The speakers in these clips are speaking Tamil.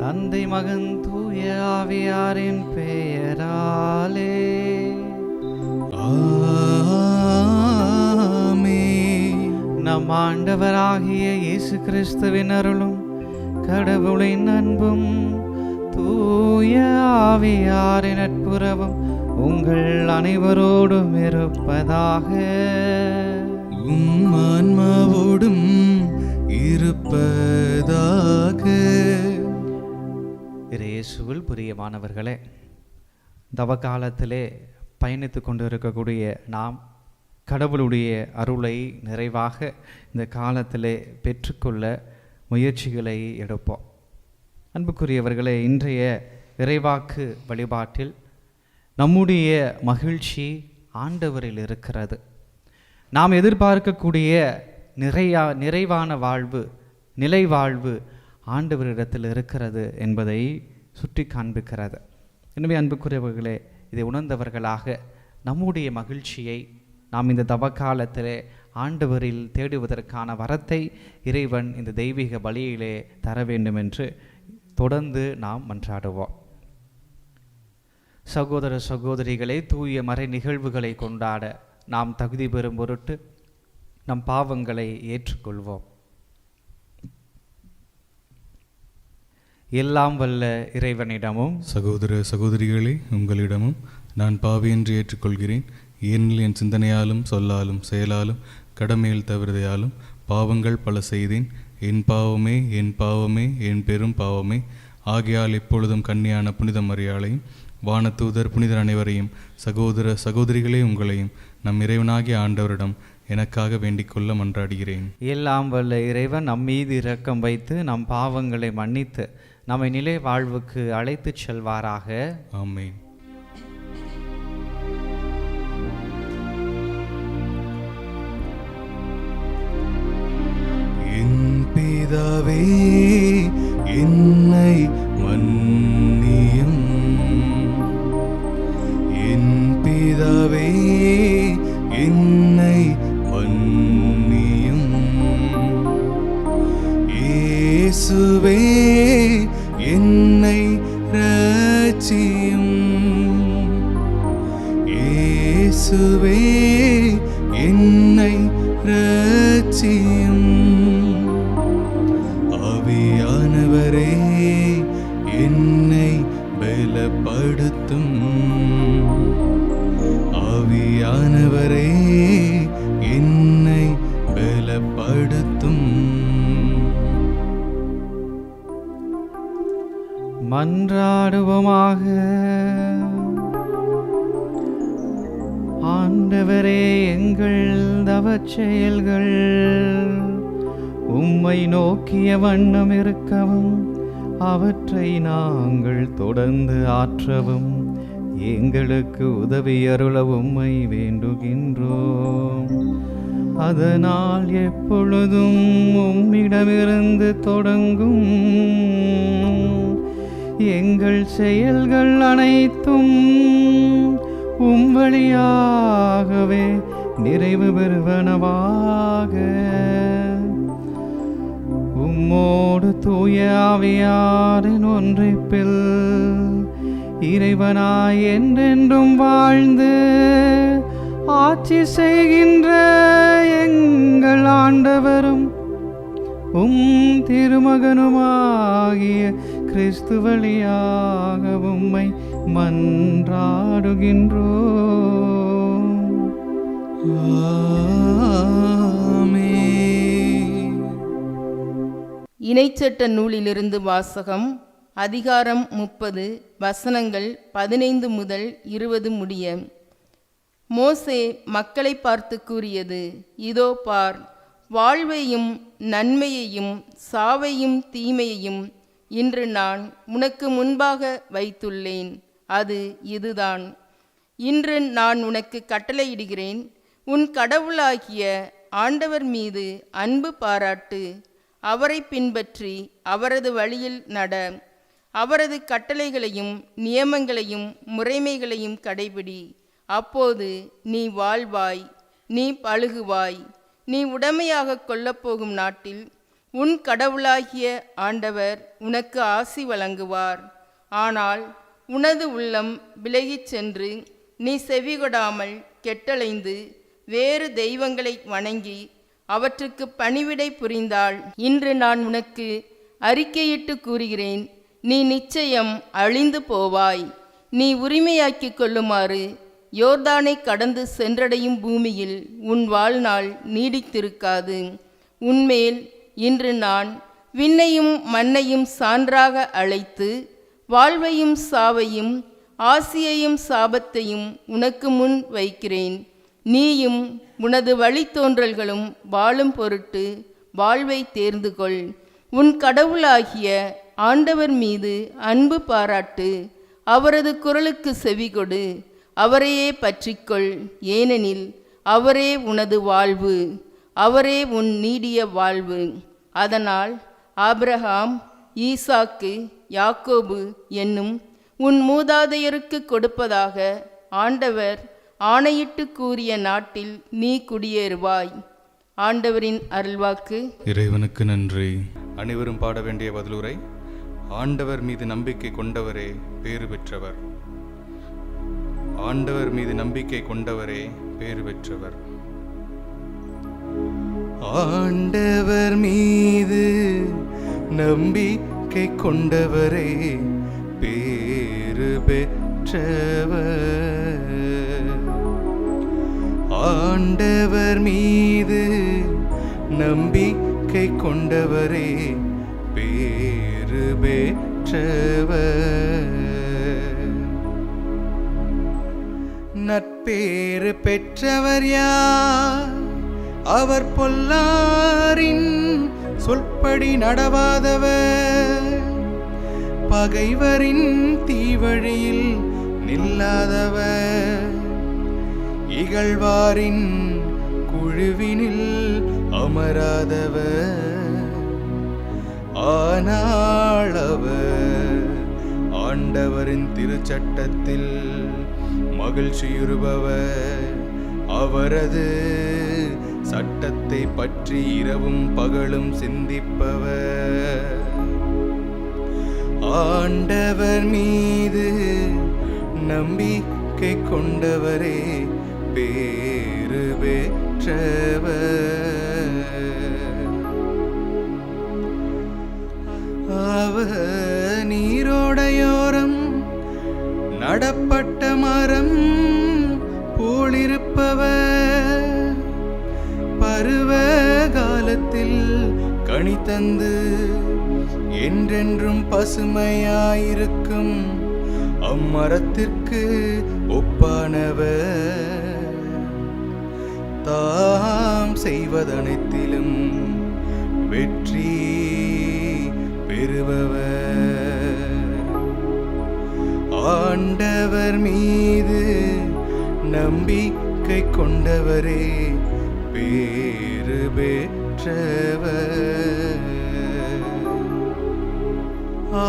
தந்தை மகன் தூய ஆவியாரின் பெயராலே ஆமென். நம் ஆண்டவராகிய இயேசு கிறிஸ்துவின் அருளும் கடவுளின் அன்பும் தூய ஆவியாரின் நட்புறவும் உங்கள் அனைவரோடும் இருப்பதாக. ஆன்மாவோடும் இருப்பதாக. இயேசுவில் பிரியமானவர்களே, தவக்காலத்திலே பயணித்து கொண்டு இருக்கக்கூடிய நாம் கடவுளுடைய அருளை நிறைவாக இந்த காலத்திலே பெற்றுக்கொள்ள முயற்சிகளை எடுப்போம். அன்புக்குரியவர்களே, இன்றைய இறைவாக்கு வழிபாட்டில் நம்முடைய மகிழ்ச்சி ஆண்டவரில் இருக்கிறது. நாம் எதிர்பார்க்கக்கூடிய நிறைவான வாழ்வு, நிலை வாழ்வு ஆண்டவரிடத்தில் இருக்கிறது என்பதை சுட்டி காண்பிக்கிறது. எனவே அன்புக்குரியவர்களே, இதை உணர்ந்தவர்களாக நம்முடைய மகிழ்ச்சியை நாம் இந்த தவக்காலத்திலே ஆண்டவரில் தேடுவதற்கான வரத்தை இறைவன் இந்த தெய்வீக பலியிலே தர வேண்டும் என்று தொடர்ந்து நாம் மன்றாடுவோம். சகோதர சகோதரிகளை, தூய மறை நிகழ்வுகளை கொண்டாட நாம் தகுதி பெறும் பொருட்டு நம் பாவங்களை ஏற்றுக்கொள்வோம். எல்லாம் வல்ல இறைவனிடமும் சகோதர சகோதரிகளே, உங்களிடமும் நான் பாவி என்று ஏற்றுக்கொள்கிறேன். ஏனெனில் என் சிந்தனையாலும் சொல்லாலும் செயலாலும் கடமையில் தவிர்தையாலும் பாவங்கள் பல செய்தேன். என் பாவமே என் பாவமே என் பெரும் பாவமே. ஆகையால் இப்பொழுதும் கன்னியான புனித மரியாளையும் வானதூதர் புனிதர் அனைவரையும் சகோதர சகோதரிகளே உங்களையும் நம் இறைவனாகிய ஆண்டவரிடம் எனக்காக வேண்டிக் கொள்ள மன்றாடுகிறேன். எல்லாம் வல்ல இறைவன் நம் மீது இரக்கம் வைத்து நம் பாவங்களை மன்னித்து நம்மை நிலை வாழ்வுக்கு அழைத்து செல்வாராக. ஆமென். என் பிதாவே, என்னை மன்னியும். என் பிதாவே, என்னை மன்னியும். இயேசுவே, என்னை இரட்சியும். இயேசுவே, என்னை இரட்சியும். ஆவியானவரே, என்னை பலப்படுத்தும். ஆவியானவரே, என்னை பலப்படுத்தும். மன்றாடுவோமாக. ஆண்டவரே, எங்கள் தவச் செயல்கள் உம்மை நோக்கிய வண்ணம் இருக்கவும் அவற்றை நாங்கள் தொடர்ந்து ஆற்றவும் எங்களுக்கு உதவி அருள உம்மை வேண்டுகின்றோம். அதனால் எப்பொழுதும் உம்மிடமிருந்து தொடங்கும் எங்கள் செயல்கள் அனைத்தும் உம் வழியாகவே நிறைவு பெறுவனவாக. உம்மோடு தூய ஆவியாரின் ஒன்றிப்பில் இறைவனாய் என்றென்றும் வாழ்ந்து ஆட்சி செய்கின்ற எங்கள் ஆண்டவரும் உம் திருமகனுமாகிய கிறிஸ்து வழியாக உம்மை மன்றாடுகின்றோம். ஆமென். இணைச்சட்ட நூலிலிருந்து வாசகம். அதிகாரம் 30, வசனங்கள் 15 முதல் 20 முடிய. மோசே மக்களை பார்த்து கூறியது, இதோ பார், வாழ்வையும் நன்மையையும் சாவையும் தீமையையும் இன்று நான் உனக்கு முன்பாக வைத்துள்ளேன். அது இதுதான். இன்று நான் உனக்கு கட்டளையிடுகிறேன், உன் கடவுளாகிய ஆண்டவர் மீது அன்பு பாராட்டு, அவரை பின்பற்றி அவரது வழியில் நட, அவரது கட்டளைகளையும் நியமங்களையும் முறைமைகளையும் கடைபிடி. அப்போது நீ வாழ்வாய், நீ பழுகுவாய். நீ உடமையாக கொள்ளப்போகும் நாட்டில் உன் கடவுளாகிய ஆண்டவர் உனக்கு ஆசி வழங்குவார். ஆனால் உனது உள்ளம் விலகிச் சென்று நீ செவிகொடாமல் கெட்டலைந்து வேறு தெய்வங்களை வணங்கி அவற்றுக்கு பணிவிடை புரிந்தால், இன்று நான் உனக்கு அறிக்கையிட்டு கூறுகிறேன், நீ நிச்சயம் அழிந்து போவாய். நீ உரிமையாக்கிக் கொள்ளுமாறு யோர்தானை கடந்து சென்றடையும் பூமியில் உன் வாழ்நாள் நீடித்திருக்காது. உன்மேல் இன்று நான் விண்ணையும் மண்ணையும் சான்றாக அழைத்து வாழ்வையும் சாவையும் ஆசியையும் சாபத்தையும் உனக்கு முன் வைக்கிறேன். நீயும் உனது வழித்தோன்றல்களும் வாழும் பொருட்டு வாழ்வை தேர்ந்து கொள். உன் கடவுளாகிய ஆண்டவர் மீது அன்பு பாராட்டு, அவரது குரலுக்கு செவிகொடு, அவரையே பற்றிக்கொள். ஏனெனில் அவரே உனது வாழ்வு, அவரே உன் நீடிய வாழ்வு. அதனால் ஆபிரகாம், ஈசாக்கு, யாக்கோபு என்னும் உன் மூதாதையருக்கு கொடுப்பதாக ஆண்டவர் ஆணையிட்டு கூறிய நாட்டில் நீ குடியேறுவாய். ஆண்டவரின் அருள்வாக்கு. இறைவனுக்கு நன்றி. அனைவரும் பாட வேண்டிய பதிலுரை. ஆண்டவர் மீது நம்பிக்கை கொண்டவரே பேறு பெற்றவர். ஆண்டவர் மீது நம்பிக்கை கொண்டவரே பேறு பெற்றவர். ஆண்டவர் மீது நம்பிக்கை கொண்டவரே பேறு பெற்றவர். ஆண்டவர் மீது நம்பிக்கை கொண்டவரே பேறு பெற்றவர். நற்பேறு பெற்றவர் யார்? அவர் பொல்லாரின் சொல்படி நடவாதவர், பகைவரின் தீவழியில் நில்லாதவர், இகழ்வாரின் குழுவினில் அமராதவர். ஆனால் அவர் ஆண்டவரின் திருச்சட்டத்தில் மகிழ்ச்சியுறுபவர். அவரது சட்டத்தை பற்றி இரவும் பகலும் சிந்திப்பவர். ஆண்டவர் மீது நம்பிக்கை கொண்டவரே பேறு பெற்றவர். அவர் நீரோடையோரம் நடப்பட்ட மரம் போலிருப்பவர். பருவ காலத்தில் கனி தந்து என்றென்றும் பசுமையாயிருக்கும் அம்மரத்திற்கு ஒப்பானவர். தாம் செய்வதனைத்திலும் வெற்றி பெறுபவர். ஆண்டவர் மீது நம்பிக்கை கொண்டவரே பேறு பெற்றவர்.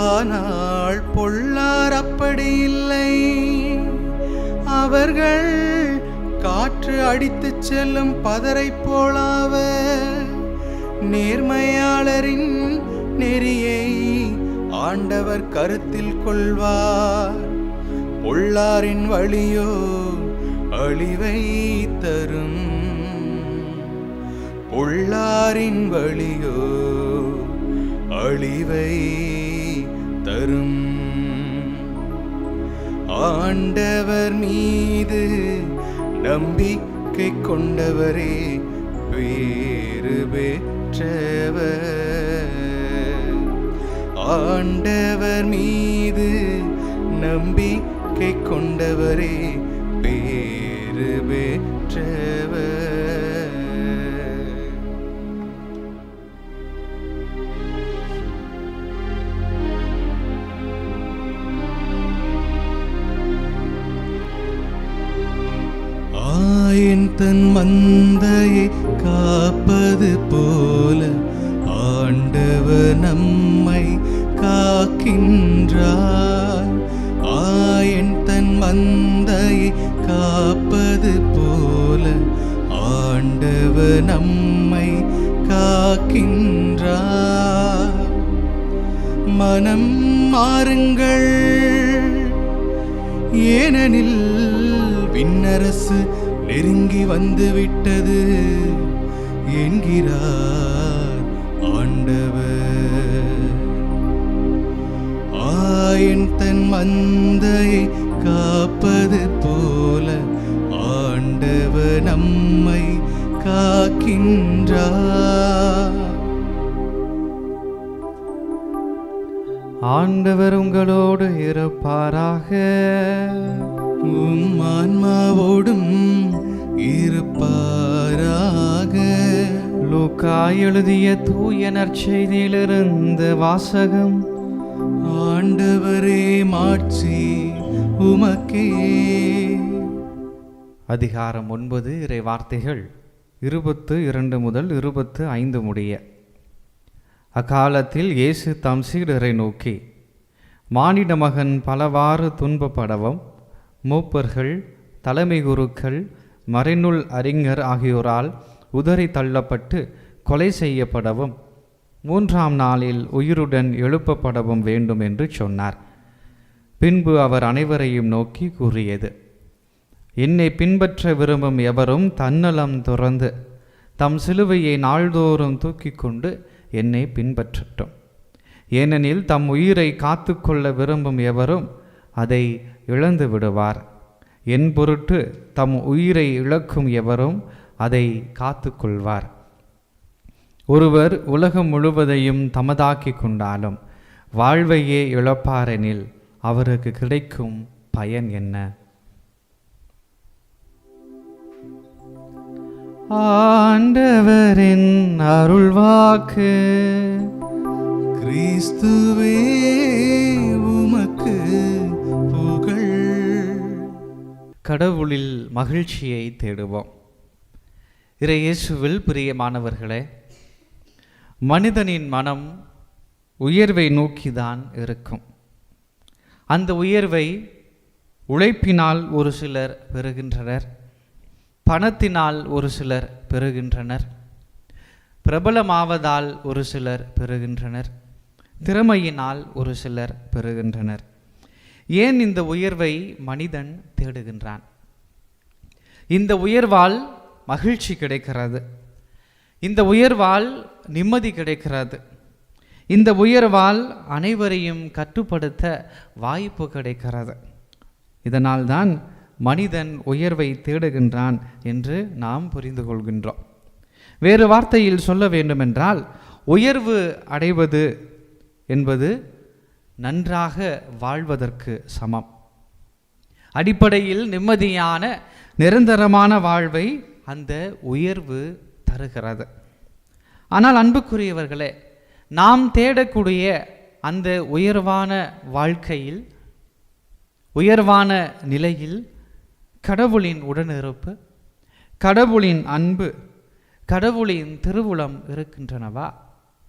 ஆனால் பொல்லார் அப்படி இல்லை. அவர்கள் காற்று அடித்துச் செல்லும் பதரை போலாவர். நேர்மையாளரின் நெறியை ஆண்டவர் கருத்தில் கொள்வார். பொல்லாரின் வழியோ அழிவை தரும். பொல்லாரின் வழியோ அழிவை தரும். ஆண்டவர் மீது நம்பிக்கை கொண்டவரே பேறு பெற்றவர். ஆண்டவர் மீது நம்பிக்கை கொண்டவரே பேறு பெற்றவர். தன் மந்தையை காப்பது போல ஆண்டவர் நம்மை காக்கின்றார். ஆயன் தன் மந்தையை காப்பது போல ஆண்டவர் நம்மை காக்கின்றார். மனம் மாறுங்கள், ஏனெனில் விண்ணரசு நெருங்கி வந்துவிட்டது என்கிறார் ஆண்டவர். ஆயன் தன் மந்தையை காப்பது போல ஆண்டவர் நம்மை காக்கின்றார். ஆண்டவர் உங்களோடு இருப்பாராக. உம் ஆன்மாவோடும் இருப்பாராக. லூக்கா எழுதிய தூய நற்செய்தியிலிருந்து வாசகம். ஆண்டவரே மாட்சி உமக்கே. அதிகாரம் 9 இறை வார்த்தைகள் 22 முதல் 25 முடிய. அக்காலத்தில் இயேசு தம் சீடரை நோக்கி, மானிட மகன் பலவாறு துன்பப்படவும் மூப்பர்கள், தலைமை குருக்கள், மறைநூல் அறிஞர் ஆகியோரால் உதறி தள்ளப்பட்டு கொலை செய்யப்படவும் 3ஆம் நாளில் உயிருடன் எழுப்பப்படவும் வேண்டும் என்று சொன்னார். பின்பு அவர் அனைவரையும் நோக்கி கூறியது, என்னை பின்பற்ற விரும்பும் எவரும் தன்னலம் துறந்து தம் சிலுவையை நாள்தோறும் தூக்கி கொண்டு என்னை பின்பற்றட்டும். ஏனெனில் தம் உயிரை காத்து கொள்ள விரும்பும் எவரும் அதை இழந்து விடுவார். என் பொருட்டு தம் உயிரை இழக்கும் எவரும் அதை காத்து கொள்வார். ஒருவர் உலகம் முழுவதையும் தமதாக்கி கொண்டாலும் வாழ்வையே இழப்பாரெனில் அவருக்கு கிடைக்கும் பயன் என்ன? ஆண்டவரின் அருள்வாக்கு. கிறிஸ்துவே உமக்கு புகழ். கடவுளில் மகிழ்ச்சியை தேடுவோம். இறை இயேசுவில் பிரியமானவர்களே, மனிதனின் மனம் உயர்வை நோக்கிதான் இருக்கும். அந்த உயர்வை உழைப்பினால் ஒரு சிலர் பெறுகின்றனர், பணத்தினால் ஒரு சிலர் பெறுகின்றனர், பிரபலமாவதால் ஒரு சிலர் பெறுகின்றனர், திறமையினால் ஒரு சிலர் பெறுகின்றனர். ஏன் இந்த உயர்வை மனிதன் தேடுகின்றான்? இந்த உயர்வால் மகிழ்ச்சி கிடைக்கிறது, இந்த உயர்வால் நிம்மதி கிடைக்கிறது, இந்த உயர்வால் அனைவரையும் கட்டுப்படுத்த வாய்ப்பு கிடைக்கிறது. இதனால்தான் மனிதன் உயர்வை தேடுகின்றான் என்று நாம் புரிந்து கொள்கின்றோம். வேறு வார்த்தையில் சொல்ல வேண்டுமென்றால், உயர்வு அடைவது என்பது நன்றாக வாழ்வதற்கு சமம். அடிப்படையில் நிம்மதியான நிரந்தரமான வாழ்வை அந்த உயர்வு தருகிறது. ஆனால் அன்புக்குரியவர்களே, நாம் தேடக்கூடிய அந்த உயர்வான வாழ்க்கையில், உயர்வான நிலையில் கடவுளின் உடனிருப்பு, கடவுளின் அன்பு, கடவுளின் திருவுளம் இருக்கின்றனவா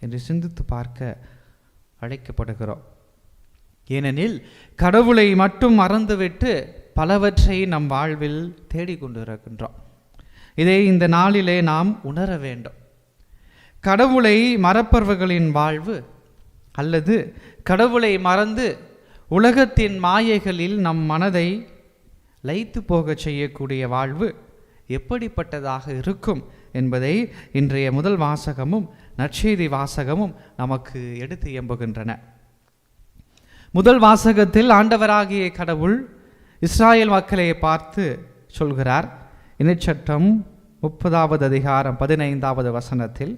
என்று சிந்தித்து பார்க்க அழைக்கப்படுகிறோம். ஏனெனில் கடவுளை மட்டும் மறந்துவிட்டு பலவற்றை நம் வாழ்வில் தேடிக்கொண்டிருக்கின்றோம். இதை இந்த நாளிலே நாம் உணர வேண்டும். கடவுளை மறப்பவர்களின் வாழ்வு அல்லது கடவுளை மறந்து உலகத்தின் மாயைகளில் நம் மனதை லயித்து போகச் செய்யக்கூடிய வாழ்வு எப்படிப்பட்டதாக இருக்கும் என்பதை இன்றைய முதல் வாசகமும் நற்செய்தி வாசகமும் நமக்கு எடுத்து எம்புகின்றன. முதல் வாசகத்தில் ஆண்டவராகிய கடவுள் இஸ்ராயேல் மக்களை பார்த்து சொல்கிறார். இணைச்சட்டம் 30வது அதிகாரம் 15வது வசனத்தில்,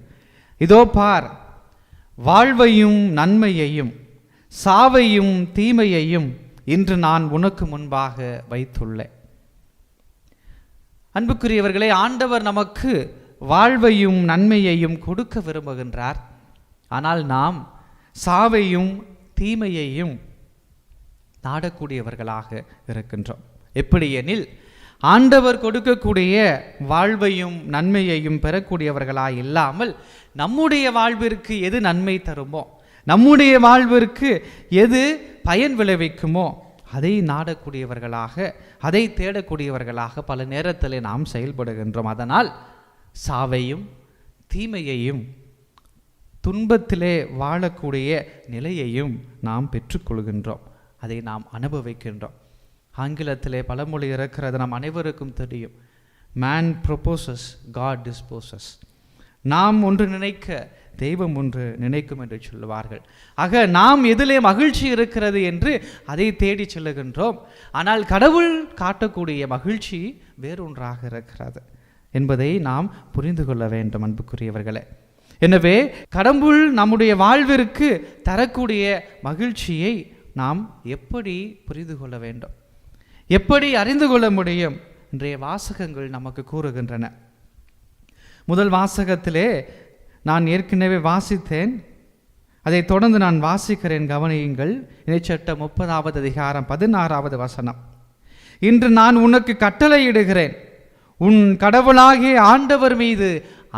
இதோ பார், வாழ்வையும் நன்மையையும் சாவையும் தீமையையும் இன்று நான் உனக்கு முன்பாக வைத்துள்ளேன். அன்புக்குரியவர்களே, ஆண்டவர் நமக்கு வாழ்வையும் நன்மையையும் கொடுக்க விரும்புகின்றார். ஆனால் நாம் சாவையும் தீமையையும் நாடக்கூடியவர்களாக இருக்கின்றோம். எப்படி எனில், ஆண்டவர் கொடுக்கக்கூடிய வாழ்வையும் நன்மையையும் பெறக்கூடியவர்களாய் இல்லாமல் நம்முடைய வாழ்விற்கு எது நன்மை தருமோ, நம்முடைய வாழ்விற்கு எது பயன் விளைவிக்குமோ அதை நாடக்கூடியவர்களாக, அதை தேடக்கூடியவர்களாக பல நேரத்தில் நாம் செயல்படுகின்றோம். அதனால் சாவையும் தீமையையும் துன்பத்திலே வாழக்கூடிய நிலையையும் நாம் பெற்றுக்கொள்கின்றோம். அதை நாம் அனுபவிக்கின்றோம். ஆங்கிலத்திலே பழமொழி இருக்கிறது, நாம் அனைவருக்கும் தெரியும், மேன் ப்ரொபோசஸ் காட் டிஸ்போசஸ். நாம் ஒன்று நினைக்க தெய்வம் ஒன்று நினைக்கும் என்று சொல்லுவார்கள். ஆக நாம் எதிலே மகிழ்ச்சி இருக்கிறது என்று அதை தேடி செல்லுகின்றோம். ஆனால் கடவுள் காட்டக்கூடிய மகிழ்ச்சி வேறொன்றாக இருக்கிறது என்பதை நாம் புரிந்து கொள்ள வேண்டும் அன்புக்குரியவர்களே. எனவே கடவுள் நம்முடைய வாழ்விற்கு தரக்கூடிய மகிழ்ச்சியை நாம் எப்படி புரிந்து கொள்ள வேண்டும், எப்படி அறிந்து கொள்ள முடியும்? இன்றைய வாசகங்கள் நமக்கு கூறுகின்றன. முதல் வாசகத்திலே நான் ஏற்கனவே வாசித்தேன், அதை தொடர்ந்து நான் வாசிக்கிறேன், கவனியுங்கள். இணைச்சட்டம் 30வது அதிகாரம் 16வது வசனம். இன்று நான் உனக்கு கட்டளையிடுகிறேன், உன் கடவுளாகிய ஆண்டவர் மீது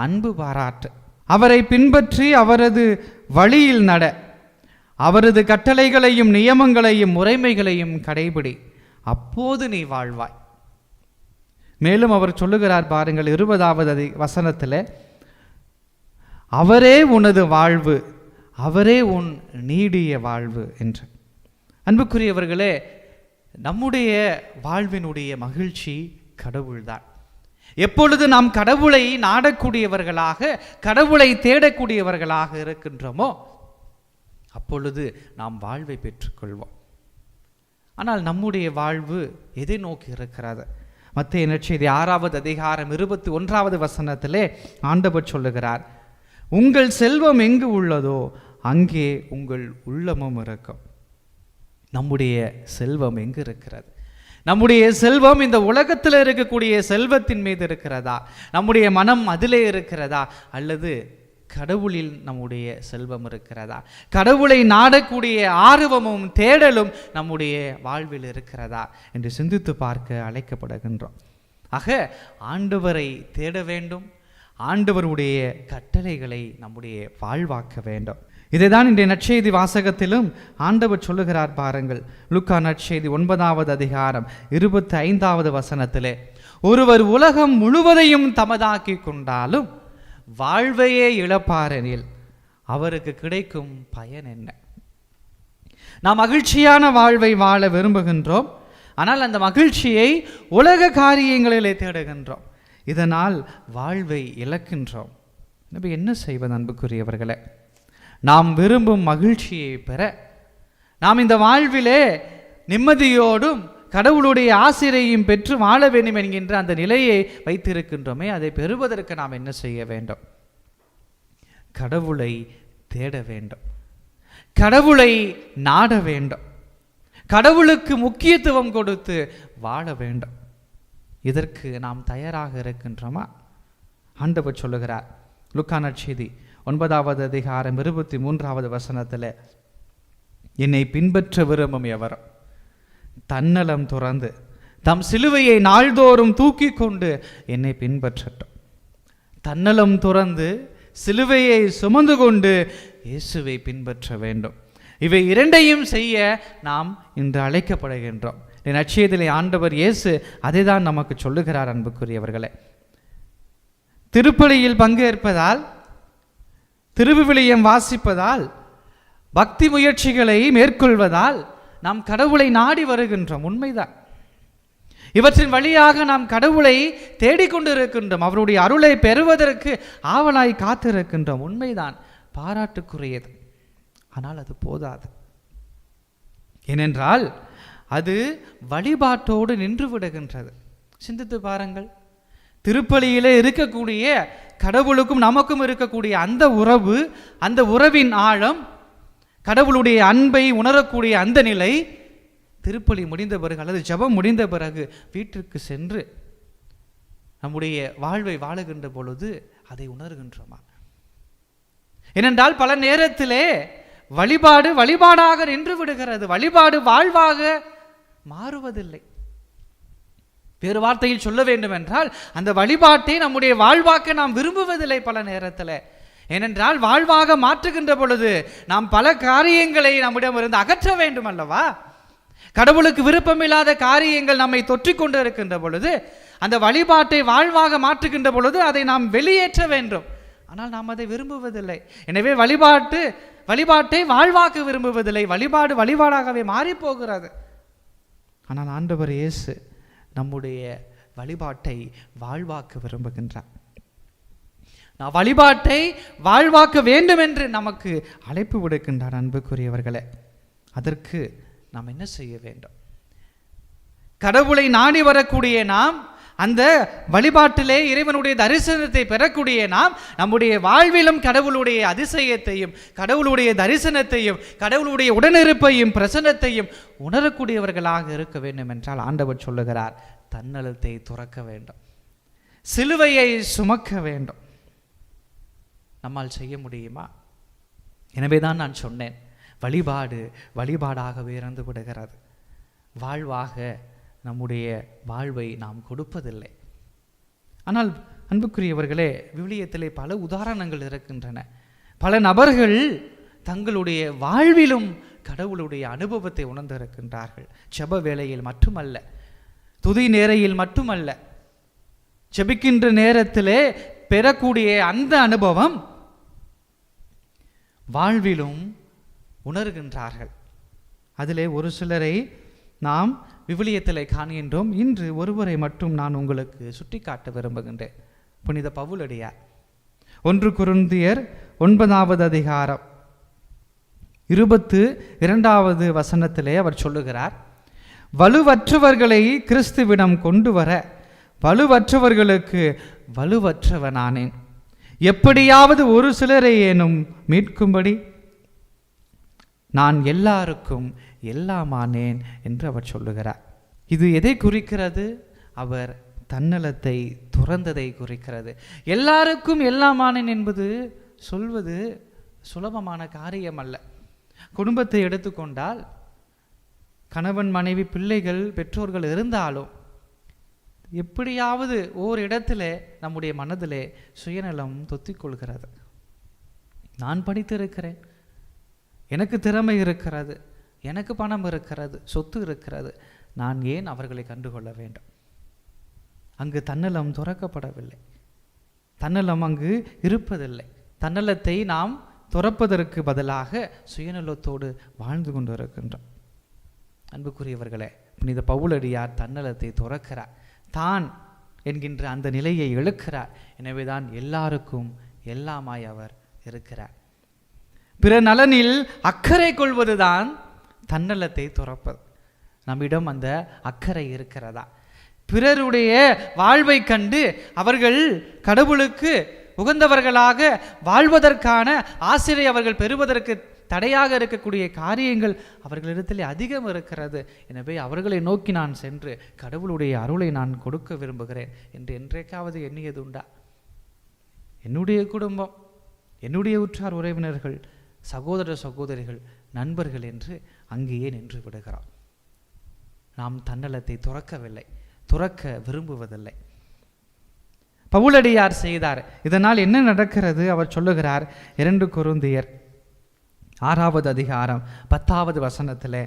அன்பு பாராட்டு, அவரை பின்பற்றி அவரது வழியில் நட, அவரது கட்டளைகளையும் நியமங்களையும் முறைமைகளையும் கடைபிடி, அப்போது நீ வாழ்வாய். மேலும் அவர் சொல்லுகிறார் பாருங்கள் 20வது வசனத்தில், அவரே உனது வாழ்வு, அவரே உன் நீடிய வாழ்வு என்று. அன்புக்குரியவர்களே, நம்முடைய வாழ்வினுடைய மகிழ்ச்சி கடவுள்தான். எப்பொழுது நாம் கடவுளை நாடக்கூடியவர்களாக, கடவுளை தேடக்கூடியவர்களாக இருக்கின்றோமோ அப்பொழுது நாம் வாழ்வை பெற்றுக்கொள்வோம். ஆனால் நம்முடைய வாழ்வு எதை நோக்கி இருக்கிறது? மத்தேயு நற்செய்தி 6வது அதிகாரம் 21வது வசனத்திலே ஆண்டவர் சொல்லுகிறார், உங்கள் செல்வம் எங்கு உள்ளதோ அங்கே உங்கள் உள்ளமும் இருக்கும். நம்முடைய செல்வம் எங்கு இருக்கிறது? நம்முடைய செல்வம் இந்த உலகத்தில் இருக்கக்கூடிய செல்வத்தின் மீது இருக்கிறதா? நம்முடைய மனம் அதிலே இருக்கிறதா? அல்லது கடவுளில் நம்முடைய செல்வம் இருக்கிறதா? கடவுளை நாடக்கூடிய ஆர்வமும் தேடலும் நம்முடைய வாழ்வில் இருக்கிறதா என்று சிந்தித்து பார்க்க அழைக்கப்படுகின்றோம். ஆக ஆண்டவரை தேட வேண்டும், ஆண்டவருடைய கட்டளைகளை நம்முடைய வாழ்வாக்க வேண்டும். இதைதான் இன்றைய நற்செய்தி வாசகத்திலும் ஆண்டவர் சொல்லுகிறார் பாருங்கள். லூக்கா நற்செய்தி 9வது அதிகாரம் 25வது வசனத்திலே, ஒருவர் உலகம் முழுவதையும் தமதாக்கி கொண்டாலும் வாழ்வையே இழப்பாரெனில் அவருக்கு கிடைக்கும் பயன் என்ன? நாம் மகிழ்ச்சியான வாழ்வை வாழ விரும்புகின்றோம். ஆனால் அந்த மகிழ்ச்சியை உலக காரியங்களிலே தேடுகின்றோம். இதனால் வாழ்வை இழக்கின்றோம். என்ன செய்வது அன்புக்குரியவர்களே? நாம் விரும்பும் மகிழ்ச்சியை பெற, நாம் இந்த வாழ்விலே நிம்மதியோடும் கடவுளுடைய ஆசிரியையும் பெற்று வாழ வேண்டும் என்கின்ற அந்த நிலையை வைத்திருக்கின்றோமே, அதை பெறுவதற்கு நாம் என்ன செய்ய வேண்டும்? கடவுளை தேட வேண்டும், கடவுளை நாட வேண்டும், கடவுளுக்கு முக்கியத்துவம் கொடுத்து வாழ வேண்டும். இதற்கு நாம் தயாராக இருக்கின்றோமா? ஆண்டவர் சொல்லுகிறார் லூக்கா நற்செய்தி 9வது அதிகாரம் 23வது வசனத்தில், என்னை பின்பற்ற விரும்பும் எவரும் தன்னலம் துறந்து தம் சிலுவையை நாள்தோறும் தூக்கி கொண்டு என்னை பின்பற்றட்டும். தன்னலம் துறந்து சிலுவையை சுமந்து கொண்டு இயேசுவை பின்பற்ற வேண்டும். இவை இரண்டையும் செய்ய நாம் இன்று அழைக்கப்படுகின்றோம். நற்செய்தியிலே ஆண்டவர் இயேசு அதை தான் நமக்கு சொல்லுகிறார் அன்புக்குரியவர்களே. திருப்பலியில் பங்கேற்பதால், திருவிவிலியம் வாசிப்பதால், பக்தி முயற்சிகளை மேற்கொள்வதால் நாம் கடவுளை நாடி வருகின்றோம். உண்மைதான். இவற்றின் வழியாக நாம் கடவுளை தேடிக்கொண்டு இருக்கின்றோம். அவருடைய அருளை பெறுவதற்கு ஆவலாய் காத்திருக்கின்றோம். உண்மைதான், பாராட்டுக்குரியது. ஆனால் அது போதாது. ஏனென்றால் அது வழிபாட்டோடு நின்று விடுகின்றது. சிந்தித்து பாருங்கள். திருப்பலியிலே இருக்கக்கூடிய கடவுளுக்கும் நமக்கும் இருக்கக்கூடிய அந்த உறவு, அந்த உறவின் ஆழம், கடவுளுடைய அன்பை உணரக்கூடிய அந்த நிலை, திருப்பலி முடிந்த பிறகு அல்லது ஜெபம் முடிந்த பிறகு வீட்டிற்கு சென்று நம்முடைய வாழ்வை வாழுகின்ற பொழுது அதை உணர்கின்றோமா? ஏனென்றால் பல நேரத்திலே வழிபாடு வழிபாடாக நின்று விடுகிறது, வழிபாடு வாழ்வாக மாறுவதில்லை. வேறு வார்த்தையில் சொல்ல வேண்டும் என்றால், அந்த வழிபாட்டை நம்முடைய வாழ்வாக்க நாம் விரும்புவதில்லை பல நேரத்தில். ஏனென்றால் வாழ்வாக மாற்றுகின்ற பொழுது நாம் பல காரியங்களை நம்மிடமிருந்து அகற்ற வேண்டும் அல்லவா? கடவுளுக்கு விருப்பமில்லாத காரியங்கள் நம்மை தொற்றிக்கொண்டு இருக்கின்ற பொழுது, அந்த வழிபாட்டை வாழ்வாக மாற்றுகின்ற பொழுது அதை நாம் வெளியேற்ற வேண்டும். ஆனால் நாம் அதை விரும்புவதில்லை. எனவே வழிபாட்டை வாழ்வாக்க விரும்புவதில்லை. வழிபாடாகவே மாறி போகிறது. ஆனால் ஆண்டவர் இயேசு நம்முடைய வழிபாட்டை வாழ்வாக்க விரும்புகின்றார். நான் வழிபாட்டை வாழ்வாக்க வேண்டும் என்று நமக்கு அழைப்பு விடுக்கின்றார். அன்புக்குரியவர்களே, அதற்கு நாம் என்ன செய்ய வேண்டும்? கடவுளை நாடி வரக்கூடிய நாம், அந்த வழிபாட்டிலே இறைவனுடைய தரிசனத்தை பெறக்கூடிய நாம், நம்முடைய வாழ்விலும் கடவுளுடைய அதிசயத்தையும் கடவுளுடைய தரிசனத்தையும் கடவுளுடைய உடனிருப்பையும் பிரசன்னத்தையும் உணரக்கூடியவர்களாக இருக்க வேண்டும் என்றால் ஆண்டவர் சொல்லுகிறார், தன்னலத்தை துறக்க வேண்டும், சிலுவையை சுமக்க வேண்டும். நம்மால் செய்ய முடியுமா? எனவே தான் நான் சொன்னேன், வழிபாடாகவே இறந்து விடுகிறது. வாழ்வாக நம்முடைய வாழ்வை நாம் கொடுப்பதில்லை. ஆனால் அன்புக்குரியவர்களே, விவிலியத்திலே பல உதாரணங்கள் இருக்கின்றன. பல நபர்கள் தங்களுடைய வாழ்விலும் கடவுளுடைய அனுபவத்தை உணர்ந்திருக்கின்றார்கள். ஜெப வேளையில் மட்டுமல்ல, துதி நேரையில் மட்டுமல்ல, ஜெபிக்கின்ற நேரத்திலே பெறக்கூடிய அந்த அனுபவம் வாழ்விலும் உணர்கின்றார்கள். அதிலே ஒரு சிலரை நாம் விவிலியத்திலே காண்கின்றோம். இன்று ஒருவரை மட்டும் நான் உங்களுக்கு சுட்டிக்காட்ட விரும்புகின்றேன். புனித பவுலடியார் 1 கொரிந்தியர் 9வது அதிகாரம் 22வது வசனத்திலே அவர் சொல்லுகிறார், வலுவற்றவர்களை கிறிஸ்துவிடம் கொண்டு வர வலுவற்றவர்களுக்கு வலுவற்றவனானேன், எப்படியாவது ஒரு சிலரை ஏனும் மீட்கும்படி நான் எல்லாருக்கும் எல்லாமானேன் என்று அவர் சொல்லுகிறார். இது எதை குறிக்கிறது? அவர் தன்னலத்தை துறந்ததை குறிக்கிறது. எல்லாருக்கும் எல்லாமானேன் என்பது சொல்வது சுலபமான காரியம் அல்ல. குடும்பத்தை எடுத்துக்கொண்டால், கணவன் மனைவி பிள்ளைகள் பெற்றோர்கள் இருந்தாலும் எப்படியாவது ஓரிடத்திலே நம்முடைய மனதிலே சுயநலம் தொத்திக்கொள்கிறது. நான் படித்திருக்கிறேன், எனக்கு திறமை இருக்கிறது, எனக்கு பணம் இருக்கிறது, சொத்து இருக்கிறது, நான் ஏன் அவர்களை கண்டுகொள்ள வேண்டும்? அங்கு தன்னலம் துறக்கப்படவில்லை, தன்னலம் அங்கு இருப்பதில்லை. தன்னலத்தை நாம் துறப்பதற்கு பதிலாக சுயநலத்தோடு வாழ்ந்து கொண்டு இருக்கின்றோம். அன்புக்குரியவர்களே, புனித பவுலடியார் தன்னலத்தை துறக்கிறார், தான் என்கின்ற அந்த நிலையை இழுக்கிறார். எனவேதான் எல்லாருக்கும் எல்லாமாய் அவர் இருக்கிறார். பிற நலனில் அக்கறை கொள்வதுதான் தன்னலத்தை துறப்பது. நம்மிடம் அந்த அக்கறை இருக்கிறதா? பிறருடைய வாழ்வை கண்டு அவர்கள் கடவுளுக்கு உகந்தவர்களாக வாழ்வதற்கான ஆசிரியை அவர்கள் பெறுவதற்கு தடையாக இருக்கக்கூடிய காரியங்கள் அவர்களிடத்தில் அதிகம் இருக்கிறது. எனவே அவர்களை நோக்கி நான் சென்று கடவுளுடைய அருளை நான் கொடுக்க விரும்புகிறேன் என்று என்றைக்காவது எண்ணியது உண்டா? என்னுடைய குடும்பம், என்னுடைய உற்றார் உறவினர்கள், சகோதர சகோதரிகள், நண்பர்கள் என்று அங்கேயே நின்று விடுகிறோம். நாம் தன்னலத்தை துறக்கவில்லை, துறக்க விரும்புவதில்லை. பவுலடியார் செய்தார். இதனால் என்ன நடக்கிறது? அவர் சொல்லுகிறார் 2 கொரிந்தியர் 6வது அதிகாரம் 10வது வசனத்திலே,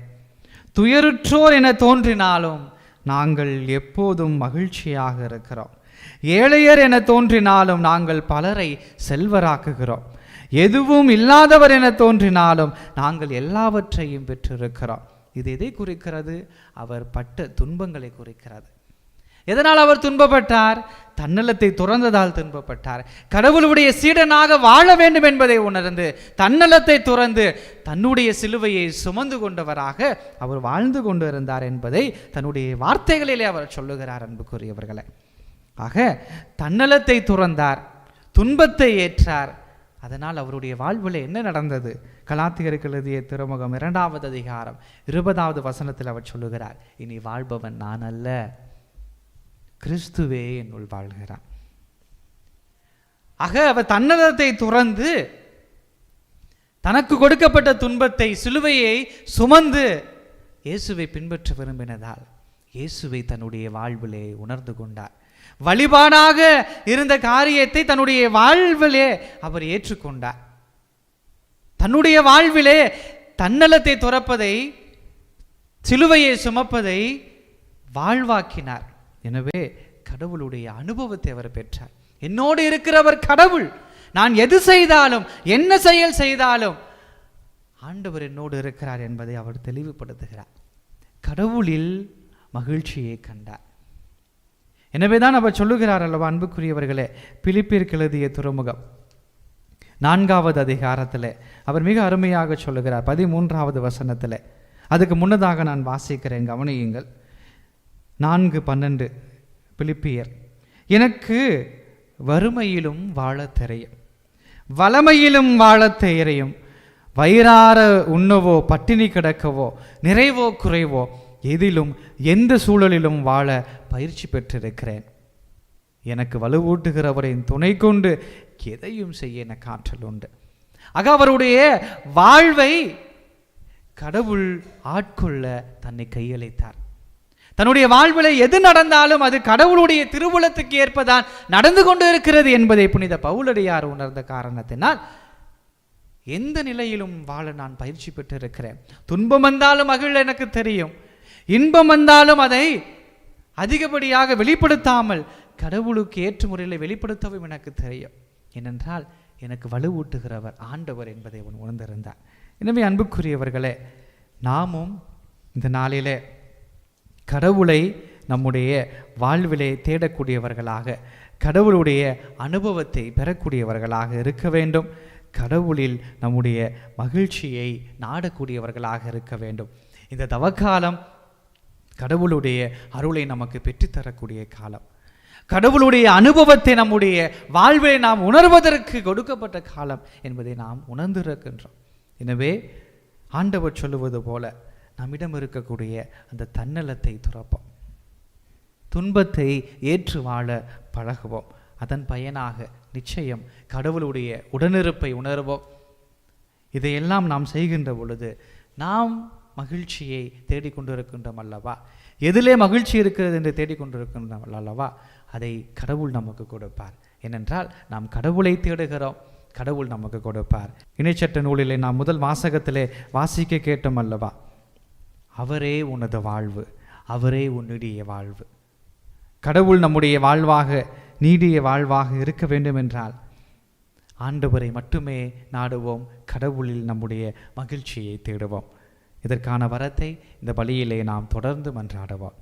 துயருற்றோர் என தோன்றினாலும் நாங்கள் எப்போதும் மகிழ்ச்சியாக இருக்கிறோம், ஏழையர் என தோன்றினாலும் நாங்கள் பலரை செல்வராக்குகிறோம், எதுவும் இல்லாதவர் என தோன்றினாலும் நாங்கள் எல்லாவற்றையும் பெற்றிருக்கிறோம். இது எதை குறிக்கிறது? அவர் பட்ட துன்பங்களை குறிக்கிறது. எதனால் அவர் துன்பப்பட்டார்? தன்னலத்தை துறந்ததால் துன்பப்பட்டார். கடவுளுடைய சீடனாக வாழ வேண்டும் என்பதை உணர்ந்து தன்னலத்தை துறந்து தன்னுடைய சிலுவையை சுமந்து கொண்டவராக அவர் வாழ்ந்து கொண்டு இருந்தார் என்பதை தன்னுடைய வார்த்தைகளிலே அவர் சொல்லுகிறார். அன்புக்குரியவர்களே, ஆக தன்னலத்தை துறந்தார், துன்பத்தை ஏற்றார். அதனால் அவருடைய வாழ்வில் என்ன நடந்தது? கலாத்தியருக்கு எழுதிய திருமுகம் 2வது அதிகாரம் 20வது வசனத்தில் அவர் சொல்லுகிறார், இனி வாழ்பவன் நான் அல்ல, கிறிஸ்துவே என்னுள் வாழ்கிறான். ஆக அவர் தன்னலத்தை துறந்து தனக்கு கொடுக்கப்பட்ட துன்பத்தை, சிலுவையை சுமந்து இயேசுவை பின்பற்ற விரும்பினதால் இயேசுவை தன்னுடைய வாழ்விலே உணர்ந்து கொண்டார். வழிபாடாக இருந்த காரியத்தை தன்னுடைய வாழ்விலே அவர் ஏற்றுக்கொண்டார். தன்னுடைய வாழ்விலே தன்னலத்தை துறப்பதை, சிலுவையை சுமப்பதை வாழ்வாக்கினார். எனவே கடவுளுடைய அனுபவத்தை அவர் பெற்றார். என்னோடு இருக்கிறவர் கடவுள், நான் எது செய்தாலும் என்ன செயல் செய்தாலும் ஆண்டவர் என்னோடு இருக்கிறார் என்பதை அவர் தெளிவுபடுத்துகிறார். கடவுளில் மகிழ்ச்சியை கண்டார். எனவேதான் அவர் சொல்லுகிறார் அல்லவா அன்புக்குரியவர்களே, பிலிப்பியருக்கு எழுதிய திருமுகம் 4வது அதிகாரத்தில் அவர் மிக அருமையாக சொல்லுகிறார் 13வது வசனத்தில். அதுக்கு முன்னதாக நான் வாசிக்கிறேன், கவனியுங்கள். 4:12 பிலிப்பியர், எனக்கு வறுமையிலும் வாழத் தெரியும், வளமையிலும் வாழத் தெரியும், வயிறார உண்ணவோ பட்டினி கிடக்கவோ நிறைவோ குறைவோ எதிலும் எந்த சூழலிலும் வாழ பயிற்சி பெற்றிருக்கிறேன். எனக்கு வலுவூட்டுகிறவரின் துணை கொண்டு எதையும் செய்ய எனக்கு ஆற்றல் உண்டு. ஆக அவருடைய வாழ்வை கடவுள் ஆட்கொள்ள தன்னை கையளித்தார். தன்னுடைய வாழ்வில் எது நடந்தாலும் அது கடவுளுடைய திருவுளத்துக்கு ஏற்பதான் நடந்து கொண்டு இருக்கிறது என்பதை புனித பவுலடியார் உணர்ந்த காரணத்தினால் எந்த நிலையிலும் வாழ நான் பயிற்சி பெற்றிருக்கிறேன். துன்பம் வந்தாலும் மகிழ் எனக்கு தெரியும், இன்பம் வந்தாலும் அதை அதிகப்படியாக வெளிப்படுத்தாமல் கடவுளுக்கு ஏற்ற முறையில் வெளிப்படுத்தவும் எனக்கு தெரியும். ஏனென்றால் எனக்கு வலுவூட்டுகிறவர் ஆண்டவர் என்பதை அவன் உணர்ந்திருந்தார். எனவே அன்புக்குரியவர்களே, நாமும் இந்த நாளிலே கடவுளை நம்முடைய வாழ்விலே தேடக்கூடியவர்களாக, கடவுளுடைய அனுபவத்தை பெறக்கூடியவர்களாக இருக்க வேண்டும். கடவுளில் நம்முடைய மகிழ்ச்சியை நாடக்கூடியவர்களாக இருக்க வேண்டும். இந்த தவக்காலம் கடவுளுடைய அருளை நமக்கு பெற்றுத்தரக்கூடிய காலம். கடவுளுடைய அனுபவத்தை நம்முடைய வாழ்வை நாம் உணர்வதற்கு கொடுக்கப்பட்ட காலம் என்பதை நாம் உணர்ந்திருக்கின்றோம். எனவே ஆண்டவர் சொல்லுவது போல நம்மிடம் இருக்கக்கூடிய அந்த தன்னலத்தை துறப்போம், துன்பத்தை ஏற்று வாழ பழகுவோம். அதன் பயனாக நிச்சயம் கடவுளுடைய உடனிருப்பை உணர்வோம். இதையெல்லாம் நாம் செய்கின்ற பொழுது நாம் மகிழ்ச்சியை தேடிக்கொண்டிருக்கின்றோம் அல்லவா, எதிலே மகிழ்ச்சி இருக்கிறது என்று தேடிக்கொண்டிருக்கின்றோம் அல்லவா, அதை கடவுள் நமக்கு கொடுப்பார். ஏனென்றால் நாம் கடவுளை தேடுகிறோம், கடவுள் நமக்கு கொடுப்பார். இணைச்சட்ட நூலிலே நாம் முதல் வாசகத்திலே வாசிக்க கேட்டோம் அல்லவா, அவரே உனது வாழ்வு, அவரே உன்னுடைய வாழ்வு. கடவுள் நம்முடைய வாழ்வாக நீடிய வாழ்வாக இருக்க வேண்டும் என்றால் ஆண்டவரை மட்டுமே நாடுவோம், கடவுளில் நம்முடைய மகிழ்ச்சியை தேடுவோம். இதற்கான வரத்தை இந்த பலியிலே நாம் தொடர்ந்து மன்றாடுவோம்.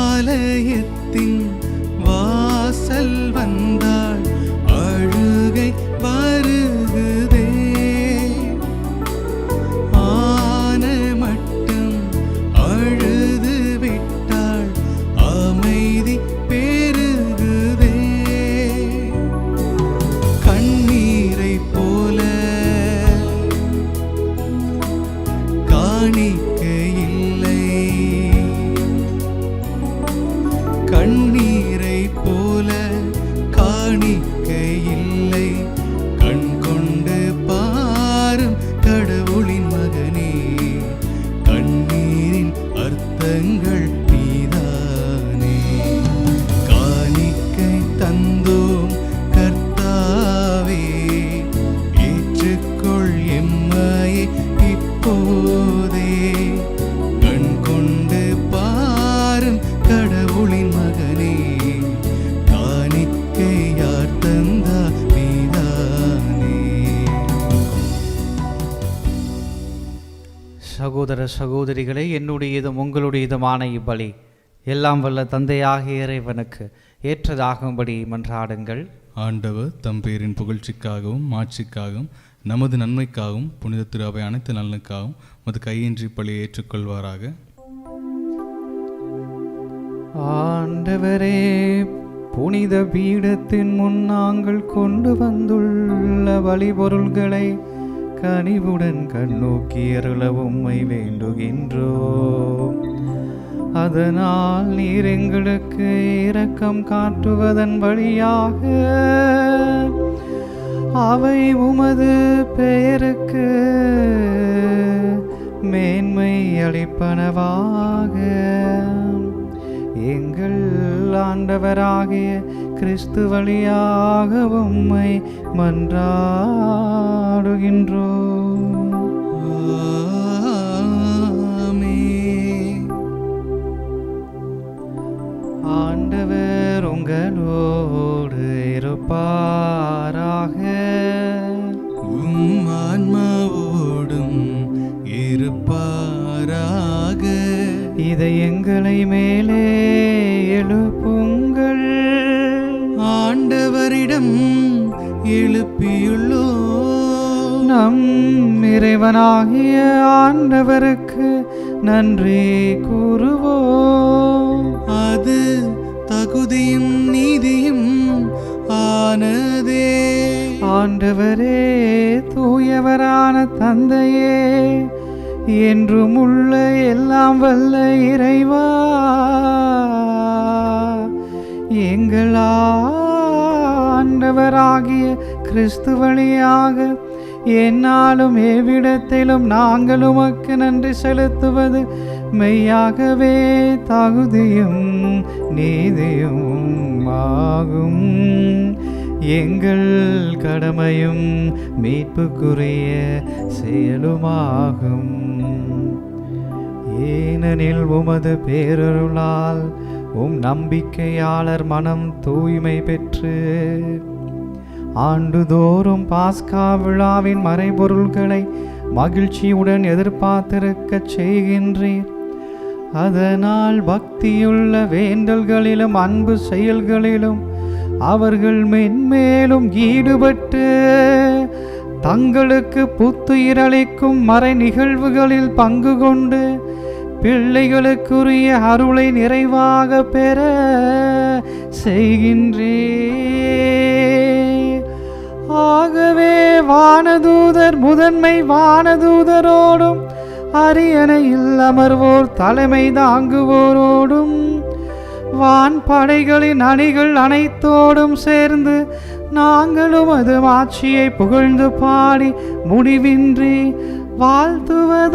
ஆலயத்தின் வாசல் வந்தாள், அழுகை வருகுதே, ஆன மட்டும் அழுது விட்டாள், அமைதி பெருகுதே. கண்ணீரை போல காணிக்கை இல்லை, கண்ணீரை போல காணிக்கை இல்லை, கண் கொண்டு பாரும் கடவுளின் மகனே, கண்ணீரின் அர்த்தங்கள் நீதானே. காணிக்கை தந்தோம் கர்த்தாவே, ஏற்றுக்கொள் எம்மையை இப்போதே, கண் கொண்டு பாரும் கடவுளின் மகனே, காணிக்கை யார் தந்தா நீதானே. சகோதர சகோதரிகளே, என்னுடையதும் உங்களுடையதுமான இப்பலி எல்லாம் வல்ல தந்தையாகிய இறைவனுக்கு ஏற்றதாகும்படி மன்றாடுங்கள். ஆண்டவர் தம் பேரின் புகழ்ச்சிக்காகவும் மாட்சிக்காகவும் நமது நன்மைக்காகவும் புனித திரு அவை அனைத்து நலனுக்காகவும் மது கையின்றி பலியை ஏற்றுக்கொள்வாராக. ஆண்டவரே, புனித பீடத்தின் முன் நாங்கள் கொண்டு வந்துள்ள பலிபொருள்களை கனிவுடன் கண்ணோக்கி அருள உம்மை வேண்டுகின்றோம். அதனால் நீர் எங்களுக்கு இரக்கம் காட்டுவதன் வழியாக அவை உமது பெயருக்கு மேன்மை அளிப்பனவாக. எங்கள் ஆண்டவராகிய கிறிஸ்து வழியாக உம்மை மன்றாடுகின்றோம். ஆண்டவர் உங்களோடு இருப்பாராக. உம் ஆன்மாவோடும் இருப்பாராக. இதயங்களை மேலே எழுப்புங்கள். ஆண்டவரிடம் எழுப்பியுள்ளோ. நம் இறைவனாகிய ஆண்டவருக்கு நன்றி கூறுவோம். அது தகுதியும் நீதியும் ஆனதே. ஆண்டவரே, தூயவரான தந்தையே, என்றும் உள்ள எல்லாம் வல்ல இறைவா, எங்கள் ஆண்டவராகிய கிறிஸ்து வழியாக என்னாலும் எவ்விடத்திலும் நாங்கள் உமக்கு நன்றி செலுத்துவது மெய்யாகவே தகுதியும் நீதியும் ஆகும். எங்கள் கடமையும் மீட்புக்குரிய செயலுமாகும். ஏனெனில் உமது பேரருளால் நம்பிக்கையாளர் மனம் தூய்மை பெற்று ஆண்டுதோறும் பாஸ்கா விழாவின் மறைபொருள்களை மகிழ்ச்சியுடன் எதிர்பார்த்திருக்கச் செய்கின்றீர். அதனால் பக்தியுள்ள வேண்டல்களிலும் அன்பு செயல்களிலும் அவர்கள் மென்மேலும் ஈடுபட்டு தங்களுக்கு புத்துயிரளிக்கும் மறை நிகழ்வுகளில் பங்கு கொண்டு பிள்ளைகளுக்குரிய அருளை நிறைவாக பெற செய்கின்றீர். ஆகவே வானதூதர் முதன்மை வானதூதரோடும் அரியணையில் அமர்வோர் தலைமை தாங்குவோரோடும் வான் படைகளின் அணிகள் அனைத்தோடும் சேர்ந்து நாங்களும் அது ஆட்சியை புகழ்ந்து பாடி முடிவின்றி வாழ்த்துவதாவது.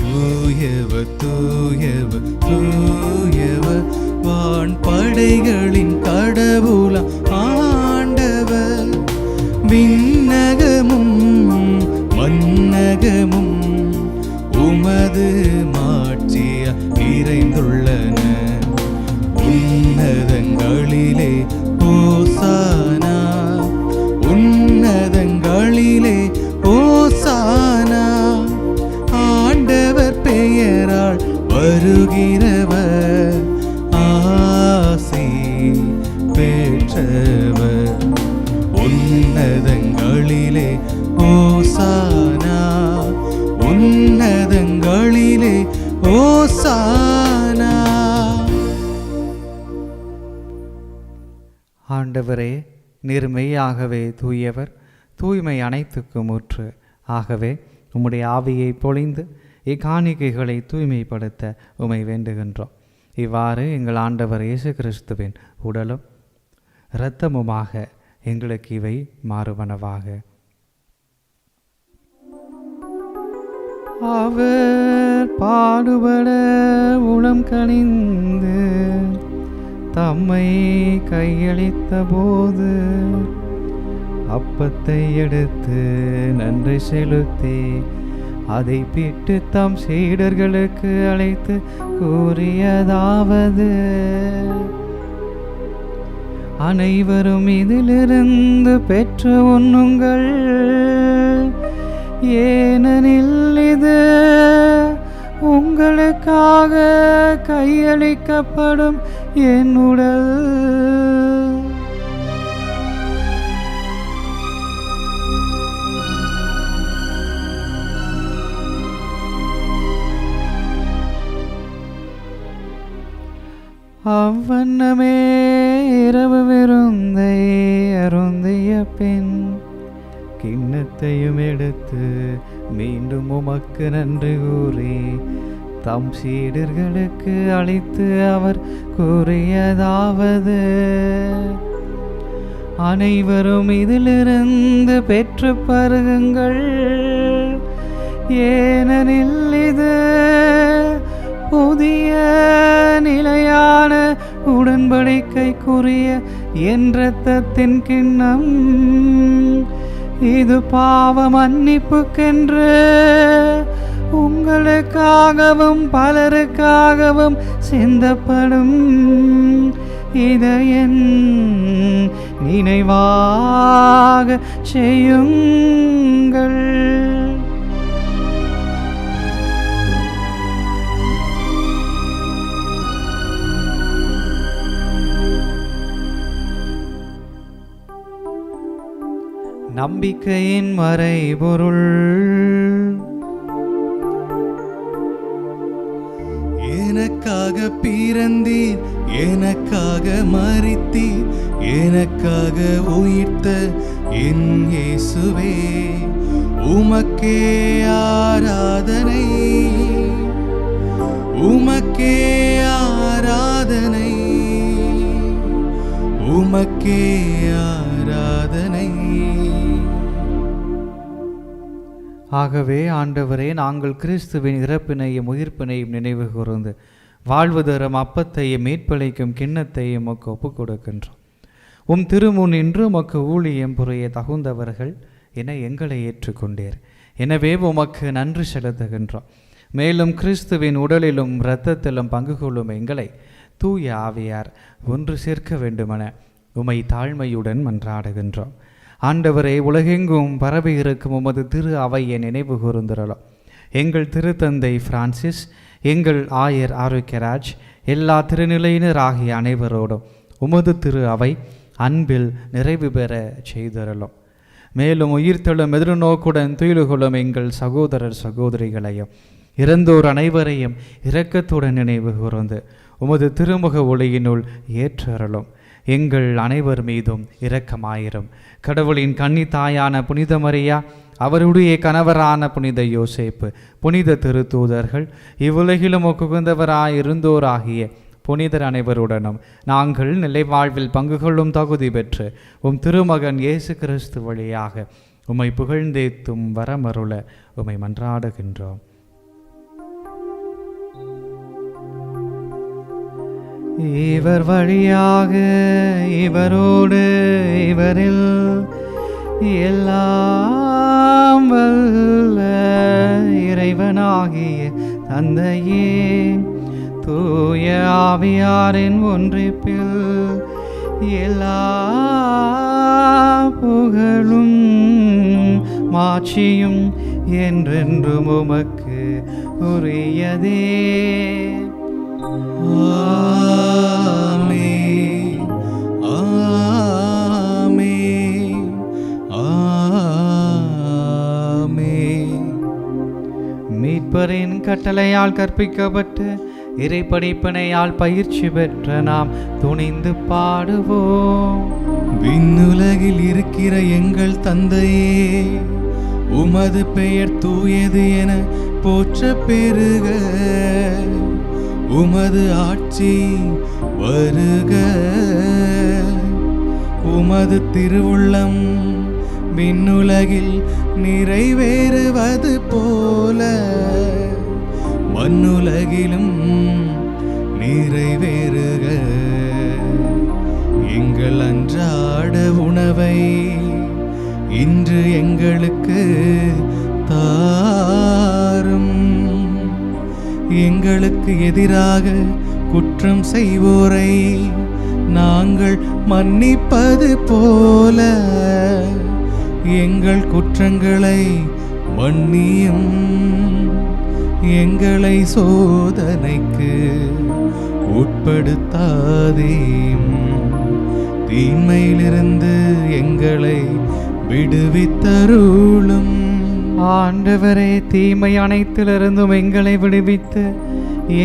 தூயவர் தூயவர் தூயவர் வான் படைகளின் கடவுளாம் ஆண்டவர். விண்ணகமும் மன்னகமும் உமது மாட்சியா நிறைந்துள்ளன. உன்னதங்களிலே ஓசானா, உன்னதங்களிலே ஓசானா. ஆண்டவர் பெயரால் வருகிறவர் ஆசி பெற்றவர். உன்னதங்களிலே ஓசானா, உன்னதங்களிலே ஓசானா. ஆண்டவரே, நீர் மெய்யாகவே தூயவர், தூய்மை அனைத்துக்கும் ஊற்று. ஆகவே உம்முடைய ஆவியை பொழிந்து இக்காணிக்கைகளை தூய்மைப்படுத்த உம்மை வேண்டுகின்றோம். இவ்வாறு எங்கள் ஆண்டவர் இயேசு கிறிஸ்துவின் உடலும் இரத்தமுமாக எங்களுக்கு இவை மாறுவனவாக. அவர் பாடுபட உளம் கனிந்து தம்மை கையளித்த போது அப்பத்தை எடுத்து நன்றி செலுத்தி அதை பிட்டு தம் சீடர்களுக்கு அழைத்து கூறியதாவது: அனைவரும் இதிலிருந்து பெற்று உண்ணுங்கள், ஏனெனில் இது உங்களுக்காக கையளிக்கப்படும் என் உடல். அவ்வண்ணமே இரவு விருந்தை அருந்திய பின் கிண்ணத்தையும் எடுத்து மீண்டும் உமக்கு நன்றி கூறி தம் சீடர்களுக்கு அளித்து அவர் கூறியதாவது: அனைவரும் இதிலிருந்து பெற்று பருகுங்கள், ஏனெனில் இது புதிய நிலையான உடன்படிக்கைக்குரிய என் இரத்தத்தின் கிண்ணம். இது பாவ மன்னிப்புக்கென்று உங்களுக்காகவும் பலருக்காகவும் சிந்தப்படும் இதயன் நினைவாக செய்யுங்கள். நம்பிக்கையின் மறைபொருள். எனக்காக பிறந்தீர், எனக்காக மரித்தீர், எனக்காக உயிர்த்த என் இயேசுவே, உமக்கே ஆராதனை, உமக்கே ஆராதனை, உமக்கே ஆராதனை. ஆகவே ஆண்டவரே, நாங்கள் கிறிஸ்துவின் இறப்பினையும் உயிர்ப்பினையும் நினைவு கூர்ந்து வாழ்வு தரும் அப்பத்தையும் மீட்பளிக்கும் கிண்ணத்தையும் உமக்கு ஒப்புக் கொடுக்கின்றோம். உம் திருமுன் இன்று உமக்கு ஊழியம் புரிய தகுந்தவர்கள் என எங்களை ஏற்றுக்கொண்டீர். எனவே உமக்கு நன்றி செலுத்துகின்றோம். மேலும் கிறிஸ்துவின் உடலிலும் இரத்தத்திலும் பங்கு கொள்ளும் எங்களை தூய ஆவியார் ஒன்று சேர்க்க வேண்டுமென உமை தாழ்மையுடன் மன்றாடுகின்றோம். ஆண்டவரை, உலகெங்கும் பரவி இருக்கும் உமது திரு அவையை நினைவு கூர்ந்திரலாம். எங்கள் திருத்தந்தை பிரான்சிஸ், எங்கள் ஆயர் ஆரோக்கியராஜ், எல்லா திருநிலையினர் ஆகிய அனைவரோடும் உமது திரு அவை அன்பில் நிறைவு பெற செய்திரலும். மேலும் உயிர்த்தெழும் எதிர்நோக்குடன் துயிலுகொள்ளும் எங்கள் சகோதரர் சகோதரிகளையும் இறந்தோர் அனைவரையும் இரக்கத்துடன் நினைவு கூர்ந்து உமது திருமுக ஒளியினுள் ஏற்றருளும். எங்கள் அனைவர் மீதும் இரக்கமாயிரும். கடவுளின் கன்னி தாயான புனித மரியா, அவருடைய கணவரான புனித யோசேப்பு, புனித திருத்தூதர்கள், இவ்வுலகிலும் உகந்தவராயிருந்தோராகிய புனிதர் அனைவருடனும் நாங்கள் நிலை வாழ்வில் பங்கு கொள்ளும் தகுதி பெற்று உம் திருமகன் இயேசு கிறிஸ்து வழியாக உம்மை புகழ்ந்தேத்தும் வரமருள உம்மை மன்றாடுகின்றோம். இவர் வழியாக, இவரோடு, இவரில் எல்லாம் வல்ல இறைவனாகிய தந்தையே, தூய ஆவியாரின் ஒன்றிப்பில் எல்லா புகழும் மாட்சியும் என்றென்றும் உமக்கு உரியதே. ஆமென், ஆமென், ஆமென். மீட்பரின் கட்டளையால் கற்பிக்கப்பட்டு இறைப்படிப்பினையால் பயிற்சி பெற்ற நாம் துணிந்து பாடுவோம். விண்ணுலகில் இருக்கிற எங்கள் தந்தையே, உமது பெயர் தூயது என போற்ற பெருக, உமது ஆட்சி வருக, உமது திருவுள்ளம் விண்ணுலகில் நிறைவேறுவது போல மண்ணுலகிலும் நிறைவேறுக. எங்கள் அன்றாட உணவை இன்று எங்களுக்கு தாரும். எங்களுக்கு எதிராக குற்றம் செய்வோரை நாங்கள் மன்னிப்பது போல எங்கள் குற்றங்களை மன்னியும். எங்களை சோதனைக்கு உட்படுத்தாதேயும், தீமையிலிருந்து எங்களை விடுவித்தருளும். ஆண்டவரே, தீமை அனைத்திலிருந்தும் எங்களை விடுவித்து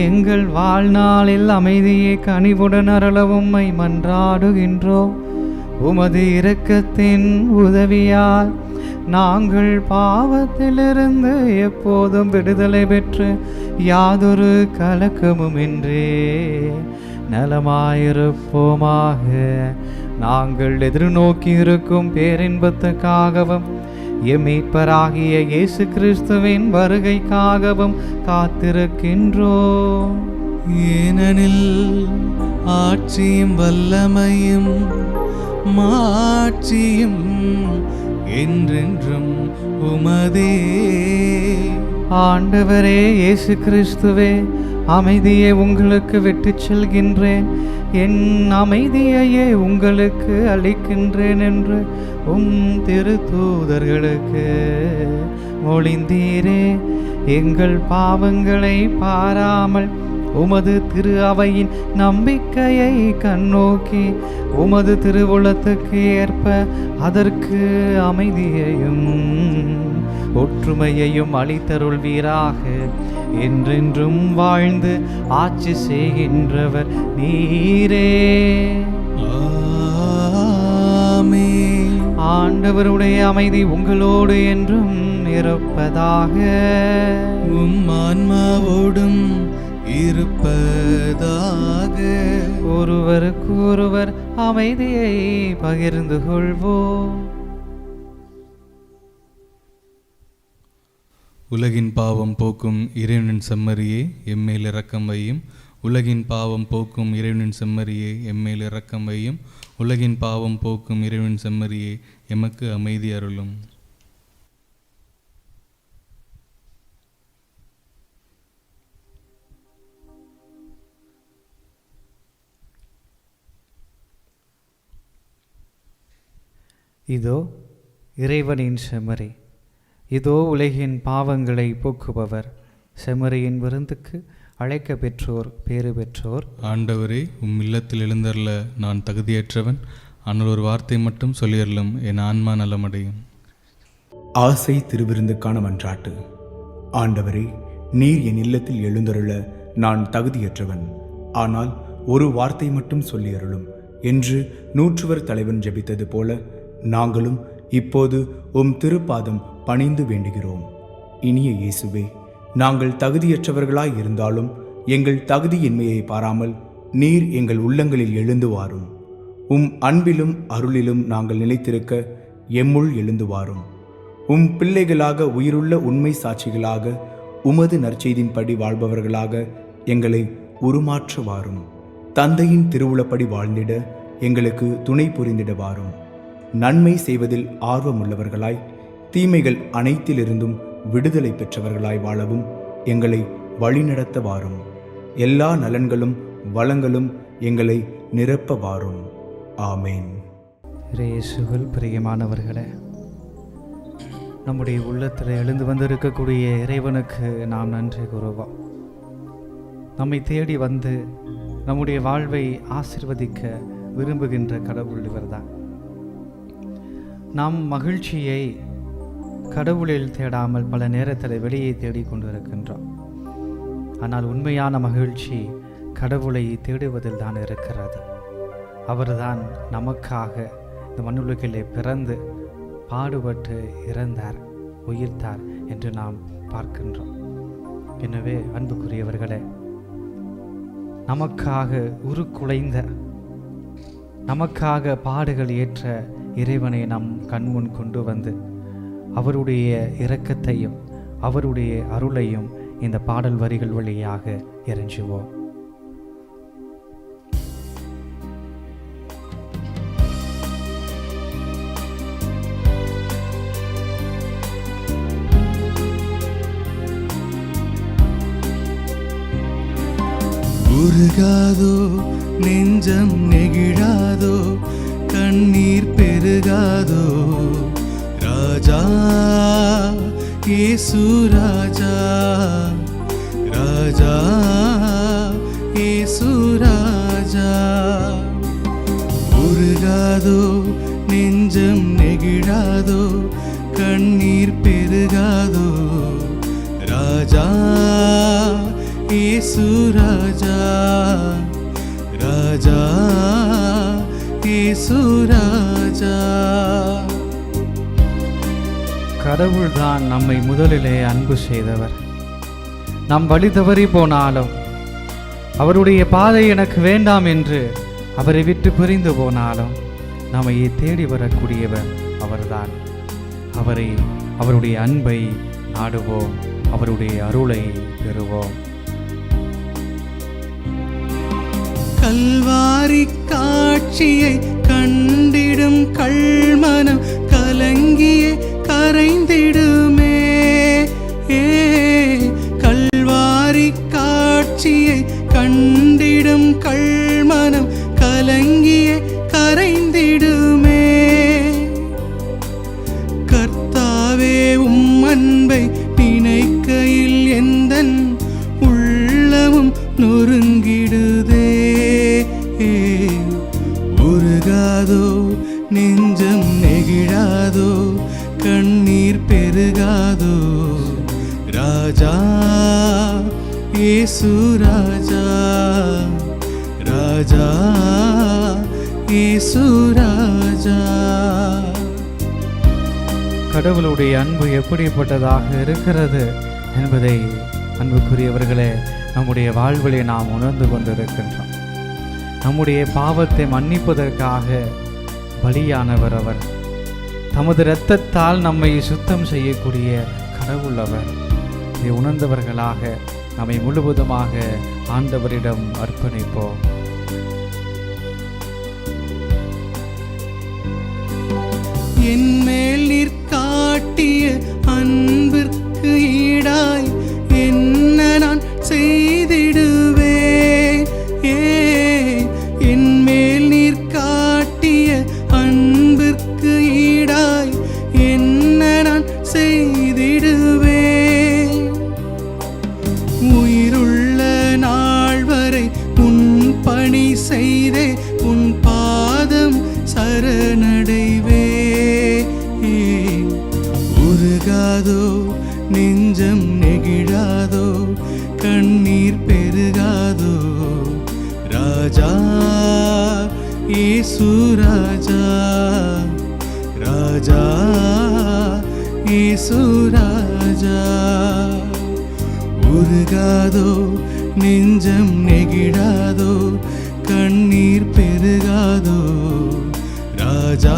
எங்கள் வாழ்நாளில் அமைதியை கனிவுடன் அருளவும் உம்மை மன்றாடுகின்றோம். உமது இரக்கத்தின் உதவியால் நாங்கள் பாவத்திலிருந்து எப்போதும் விடுதலை பெற்று யாதொரு கலக்கமுமின்றி நலமாயிருப்போமாக. நாங்கள் எதிர்நோக்கி இருக்கும் பேரின்பத்துக்காகவும் எம் மீட்பராகிய இயேசு கிறிஸ்துவின் வருகைக்காகவும் காத்திருக்கின்றோம். ஏனெனில் ஆட்சியும் வல்லமையும் மாட்சியும் என்றென்றும் உமதே. ஆண்டவரே இயேசு கிறிஸ்துவே, அமைதியை உங்களுக்கு விட்டுச் செல்கின்றேன், என் அமைதியையே உங்களுக்கு அளிக்கின்றேன் என்று திருத்தூதர்களுக்கு மொழிந்தீரே. எங்கள் பாவங்களை பாராமல் உமது திரு அவையின் நம்பிக்கையை கண்ணோக்கி உமது திருவுளத்துக்கு ஏற்ப அதற்கு அமைதியையும் ஒற்றுமையையும் அளித்தருள்வீராக. என்றென்றும் வாழ்ந்து ஆட்சி செய்கின்றவர் நீரே. ஆமென். ஆண்டவருடைய அமைதி உங்களோடு என்றும் இருப்பதாக. உம் ஆன்மாவோடும் இருப்பதாக. ஒருவருக்கு ஒருவர் அமைதியை பகிர்ந்து கொள்வோம். உலகின் பாவம் போக்கும் இறைவனின் செம்மறியே எம்மேல் இரக்கம் வையும். உலகின் பாவம் போக்கும் இறைவனின் செம்மறியே எம்மேல் இரக்கம் வையும். உலகின் பாவம் போக்கும் இறைவனின் செம்மறியே எமக்கு அமைதி அருளும். இதோ இறைவனின் செம்மறி, இதோ உலகின் பாவங்களை போக்குபவர். செம்மறியின் விருந்துக்கு அழைக்க பெற்றோர் பேறு பெற்றோர். ஆண்டவரே, உம் இல்லத்தில் எழுந்தருள நான் தகுதியற்றவன், ஆனால் ஒரு வார்த்தை மட்டும் சொல்லியருளும், என் ஆன்மா நலமடையும். ஆசை திருவிருந்துக்கான மன்றாட்டு. ஆண்டவரே, நீர் என் இல்லத்தில் எழுந்தருள நான் தகுதியற்றவன், ஆனால் ஒரு வார்த்தை மட்டும் சொல்லியருளும் என்று நூற்றுவர் தலைவன் ஜெபித்தது போல நாங்களும் இப்போது உம் திருப்பாதம் பணிந்து வேண்டுகிறோம். இனிய இயேசுவே, நாங்கள் தகுதியற்றவர்களாய் இருந்தாலும் எங்கள் தகுதியின்மையை பாராமல் நீர் எங்கள் உள்ளங்களில் எழுந்து வாரும். உம் அன்பிலும் அருளிலும் நாங்கள் நிலைத்திருக்க எம்முள் எழுந்து வாரும். உம் பிள்ளைகளாக உயிருள்ள உண்மை சாட்சிகளாக உமது நற்செய்தின்படி வாழ்பவர்களாக எங்களை உருமாற்ற வாரும். தந்தையின் திருவுளப்படி வாழ்ந்திட எங்களுக்கு துணை புரிந்திட வாரும். நன்மை செய்வதில் ஆர்வமுள்ளவர்களாய் தீமைகள் அனைத்திலிருந்தும் விடுதலை பெற்றவர்களாய் வாழவும் எங்களை வழிநடத்த வாரும். எல்லா நலன்களும் வளங்களும் எங்களை நிரப்ப வாரும். ஆமேன். இயேசுவில் பிரியமானவர்களே, நம்முடைய உள்ளத்தில் எழுந்து வந்திருக்கக்கூடிய இறைவனுக்கு நாம் நன்றி கூறுவோம். நம்மை தேடி வந்து நம்முடைய வாழ்வை ஆசீர்வதிக்க விரும்புகின்ற கடவுள் இவர்தான். நாம் மகிழ்ச்சியை கடவுளில் தேடாமல் பல நேரத்தில் வெளியே தேடிக்கொண்டு இருக்கின்றோம். ஆனால் உண்மையான மகிழ்ச்சி கடவுளை தேடுவதில் தான் இருக்கிறது. அவர்தான் நமக்காக இந்த மண்ணுலகிலே பிறந்து பாடுபட்டு இறந்தார், உயிர்த்தார் என்று நாம் பார்க்கின்றோம். எனவே அன்புக்குரியவர்களே, நமக்காக உருக்குலைந்த, நமக்காக பாடுகள் ஏற்ற இறைவனை நம் கண்முன் கொண்டு வந்து அவருடைய இரக்கத்தையும் அவருடைய அருளையும் இந்த பாடல் வரிகள் வழியாக இறைஞ்சுவோம். உருகாதோ நெஞ்சம் நெகிழாதோ, கண்ணீர் பெருகாதோ, ராஜா இயேசு ராஜா, ராஜா இயேசு ராஜா. உருகாதோ நெஞ்சம் நெகிழாதோ, கண்ணீர் பெருகாதோ, ராஜா இயேசு ராஜா, ராஜா இயேசு ராஜா. கடவுள்தான் நம்மை முதலிலே அன்பு செய்தவர். நாம் வழி தவறி போனாலும், அவருடைய பாதை எனக்கு வேண்டாம் என்று அவரை விட்டு பிரிந்து போனாலும் நம்மை தேடி வரக்கூடியவர் அவர்தான். அவருடைய அன்பை நாடுவோம், அவருடைய அருளை பெறுவோம். கல்வாரி காட்சியை கண்டிடும் கல்மனம் கலங்கியே கரைந்திடுமே. காட்சியை கண்டிடும் கள்மனம் கலங்கியே கரைந்திடுமே. கர்த்தாவே உம் அன்பை நினைக்கையில் எந்தன் உள்ளமும் நொறுங்கிடுதே. உருகாதோ நெஞ்சம் நெகிழாதோ கண்ணீர் பெருகாதோ. ராஜா இயேசு ராஜா, ராஜா இயேசு ராஜா. கடவுளுடைய அன்பு எப்படிப்பட்டதாக இருக்கிறது என்பதை அன்புக்குரியவர்களே நம்முடைய வாழ்விலே நாம் உணர்ந்து கொண்டிருக்கின்றோம். நம்முடைய பாவத்தை மன்னிப்பதற்காக பலியானவர் அவர். தமது இரத்தத்தால் நம்மை சுத்தம் செய்யக்கூடிய கடவுள் அவர். இதை உணர்ந்தவர்களாக நம்மை முழுவதுமாக ஆண்டவரிடம் அர்ப்பணிப்போம். என்மேல் நீர் காட்டிய அன்பிற்கு ஈடாய் என்ன நான் செய்திடுவேன். என்மேல் நீர் காட்டிய அன்பிற்கு ஈடாய் என்ன நான் செய்திடுவேன். உயிருள்ள நாள் வரை உன் பணி செய்தே உன் பாதம் சரணடைவே. உருகாதோ நெஞ்சம் நெகிழாதோ கண்ணீர் பெருகாதோ. ராஜா இயேசு ராஜா, ராஜா இயேசு ராஜா. உருகாதோ நெஞ்சம் நெகிழாதோ கண்ணீர் பெருகாதோ. ராஜா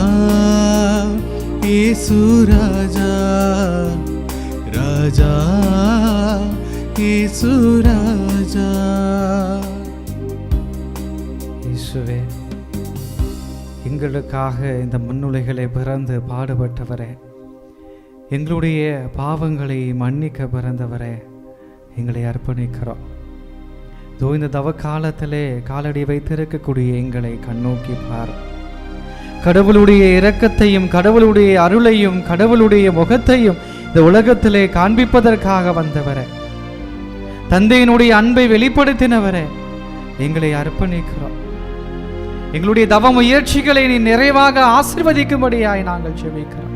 இயேசு ராஜா, ராஜா இயேசு ராஜா. இயேசுவே, எங்களுக்காக இந்த மண்ணுலகிலே பிறந்து பாடுபட்டவரே, எங்களுடைய பாவங்களை மன்னிக்க பிறந்தவரே, எங்களை அர்ப்பணிக்கிறோம். இதோ இந்த தவ காலத்திலே காலடி வைத்திருக்கக்கூடிய எங்களை கண்ணோக்கி பார். கடவுளுடைய இரக்கத்தையும் கடவுளுடைய அருளையும் கடவுளுடைய முகத்தையும் இந்த உலகத்திலே காண்பிப்பதற்காக வந்தவரே, தந்தையினுடைய அன்பை வெளிப்படுத்தினவரே, எங்களை அர்ப்பணிக்கிறோம். எங்களுடைய தவ முயற்சிகளை நீ நிறைவாக ஆசீர்வதிக்கும்படியாய் நாங்கள் ஜெபிக்கிறோம்.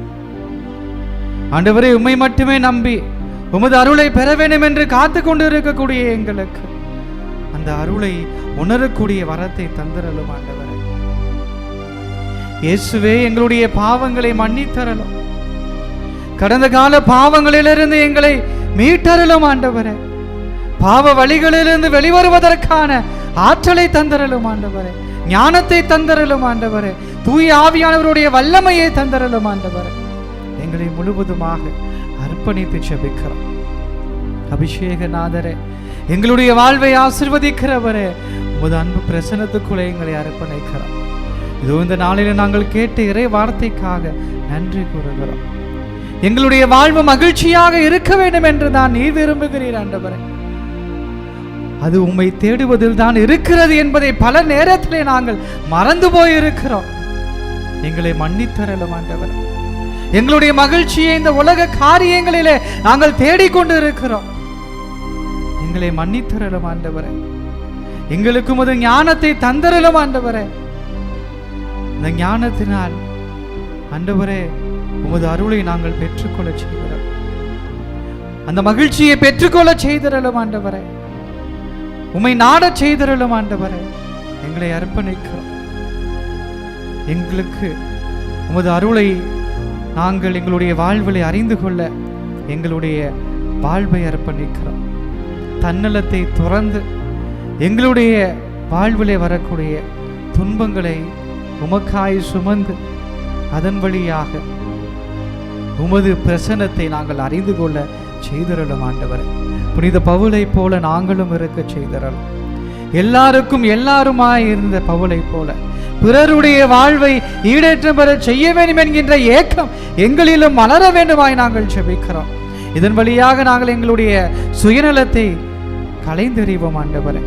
ஆண்டவரே, உம்மை மட்டுமே நம்பி உமது அருளை பெற வேண்டும் என்று காத்து கொண்டு இருக்கக்கூடிய எங்களுக்கு அந்த அருளை உணரக்கூடிய வரத்தை தந்திரலும் ஆண்டவரே. இயேசுவே, எங்களுடைய பாவங்களை மன்னித்தரலும், கடந்த கால பாவங்களிலிருந்து எங்களை மீட்டரலும் ஆண்டவரே. பாவ வழிகளிலிருந்து வெளிவருவதற்கான ஆற்றலை தந்தரலும் ஆண்டவரே. ஞானத்தை தந்தரலும் ஆண்டவரே. தூய ஆவியானவருடைய வல்லமையை தந்தரலும் ஆண்டவரே. எங்களை முழுவதுமாக அர்ப்பணித்து ஜெபிக்கிறோம். அபிஷேகநாதரே, எங்களுடைய வாழ்வை ஆசீர்வதிக்கிறவரே, உமது அன்பு பிரசன்னத்துக்குள்ளே எங்களை அர்ப்பணிக்கிறோம். இதோ இந்த நாளில் நாங்கள் கேட்ட இறை வார்த்தைக்காக நன்றி கூறுகிறோம். எங்களுடைய வாழ்வு மகிழ்ச்சியாக இருக்க வேண்டும் என்று தான் நீ விரும்புகிறீர் ஆண்டவரே. அது உம்மை தேடுவதில் தான் இருக்கிறது என்பதை பல நேரத்திலே நாங்கள் மறந்து போயிருக்கிறோம். எங்களை மன்னித்தரலும் ஆண்டவரே. எங்களுடைய மகிழ்ச்சியை இந்த உலக காரியங்களிலே நாங்கள் தேடிக்கொண்டு இருக்கிறோம். எங்களை மன்னித்தரலும் ஆண்டவரே. எங்களுக்கு உமது ஞானத்தை தந்தரலும் ஆண்டவரே. இந்த ஞானத்தினால் ஆண்டவரே உமது அருளை நாங்கள் பெற்றுக்கொள்ள செய்கிறோம். அந்த மகிழ்ச்சியை பெற்றுக்கொள்ள செய்தரலும் ஆண்டவரே. உம்மை நாடச் செய்தரலும் ஆண்டவரே. எங்களை அர்ப்பணிக்கிறோம். எங்களுக்கு உமது அருளை நாங்கள் எங்களுடைய வாழ்விலை அறிந்து கொள்ள எங்களுடைய வாழ்வை அர்ப்பணிக்கிறோம். தன்னலத்தை துறந்து எங்களுடைய வாழ்விலே வரக்கூடிய துன்பங்களை உமக்காய் சுமந்து அதன் வழியாக உமது பிரசன்னத்தை நாங்கள் அறிந்து கொள்ள செய்தரலும் ஆண்டவரே. புனித பவுலை போல நாங்களும் இருக்க செய்தரலும். எல்லாருக்கும் எல்லாருமாய் இருந்த பவுலை போல பிறருடைய வாழ்வை ஈடேற்றம் பெற செய்ய வேண்டும் என்கின்ற ஏக்கம் எங்களிலும் மலர வேண்டுமாய் நாங்கள் ஜெபிக்கிறோம். இதன் வழியாக நாங்கள் எங்களுடைய சுயநலத்தை கலைந்தெறிவோம் ஆண்டவரே.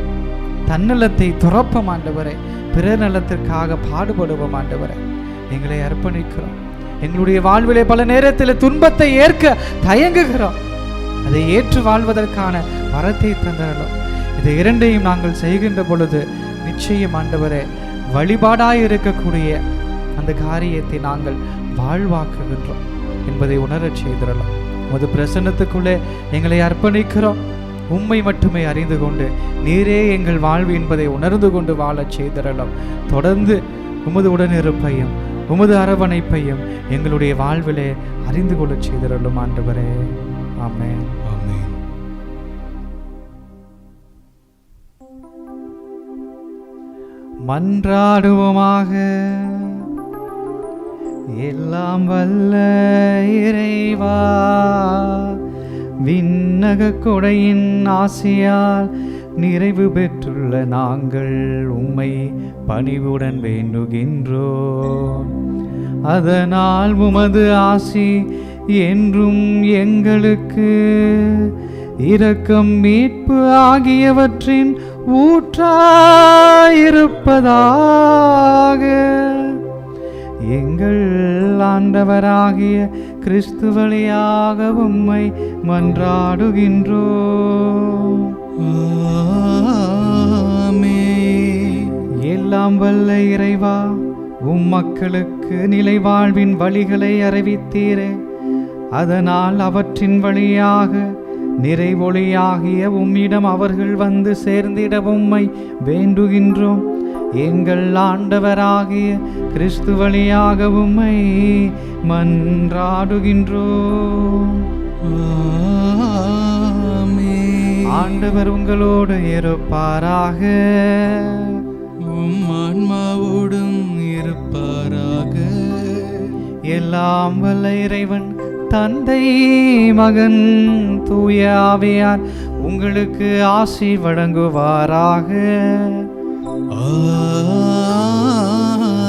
தன்னலத்தை துறப்போம் ஆண்டவரே. பிறர் நலத்திற்காக பாடுபடுவோம் ஆண்டவரே. எங்களை அர்ப்பணிக்கிறோம். எங்களுடைய வாழ்விலே பல நேரத்தில் துன்பத்தை ஏற்க தயங்குகிறோம். அதை ஏற்று வாழ்வதற்கான வரத்தை தந்தரலும். இதை இரண்டையும் நாங்கள் செய்கின்ற பொழுது நிச்சயம் ஆண்டவரே வழிபாடாய் இருக்கக்கூடிய அந்த காரியத்தை நாங்கள் வாழ்வாக்குகின்றோம் என்பதை உணரச் செய்திடலாம். உமது பிரசன்னத்துக்குள்ளே எங்களை அர்ப்பணிக்கிறோம். உம்மை மட்டுமே அறிந்து கொண்டு நீரே எங்கள் வாழ்வு என்பதை உணர்ந்து கொண்டு வாழச் செய்திடலாம். தொடர்ந்து உமது உடனிருப்பையும் உமது அரவணைப்பையும் எங்களுடைய வாழ்விலே அறிந்து கொள்ளச் செய்திடலும் ஆண்டவரே. ஆமென். ஆமென். மன்றாடுவோமாக. எல்லாம் வல்ல இறைவா, விண்ணக கொடையின் ஆசியால் நிறைவு பெற்றுள்ள நாங்கள் உம்மை பணிவுடன் வேண்டுகின்றோம். அதனால் உமது ஆசி என்றும் எங்களுக்கு இரக்கம், மீட்பு ஆகியவற்றின் ஊற்றாயிருப்பதாக. எங்கள் ஆண்டவராகிய கிறிஸ்து வழியாக உம்மை மன்றாடுகின்றோம். ஆமென். எல்லாம் வல்ல இறைவா, உம் மக்களுக்கு நிலை வாழ்வின் வழிகளை அறிவித்தீரே. அதனால் அவற்றின் வழியாக நிறைவொளியாகிய உம்மிடம் அவர்கள் வந்து சேர்ந்திட உம்மை வேண்டுகின்றோம். எங்கள் ஆண்டவராகிய கிறிஸ்து வழியாக உம்மை மன்றாடுகின்றோம். ஆமென். ஆண்டவர் உங்களோடு இருப்பாராக. உம் ஆன்மாவோடும் இருப்பாராக. எல்லாம் வல்ல இறைவன் தந்தை, மகன், தூய ஆவியார் உங்களுக்கு ஆசி வழங்குவாராக.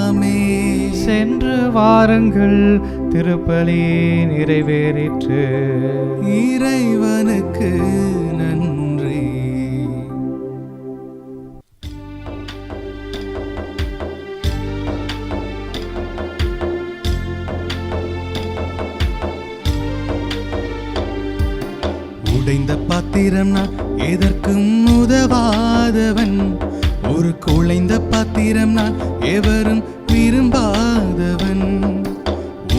ஆமென். சென்று வாருங்கள், திருப்பலி நிறைவேறிற்று. இறைவனுக்கு நன்றி. உடைந்த பாத்திரம் நான் எதற்கும் உதவாதவன். ஒரு குழைந்த பாத்திரம் நான் எவரும் விரும்பாதவன்.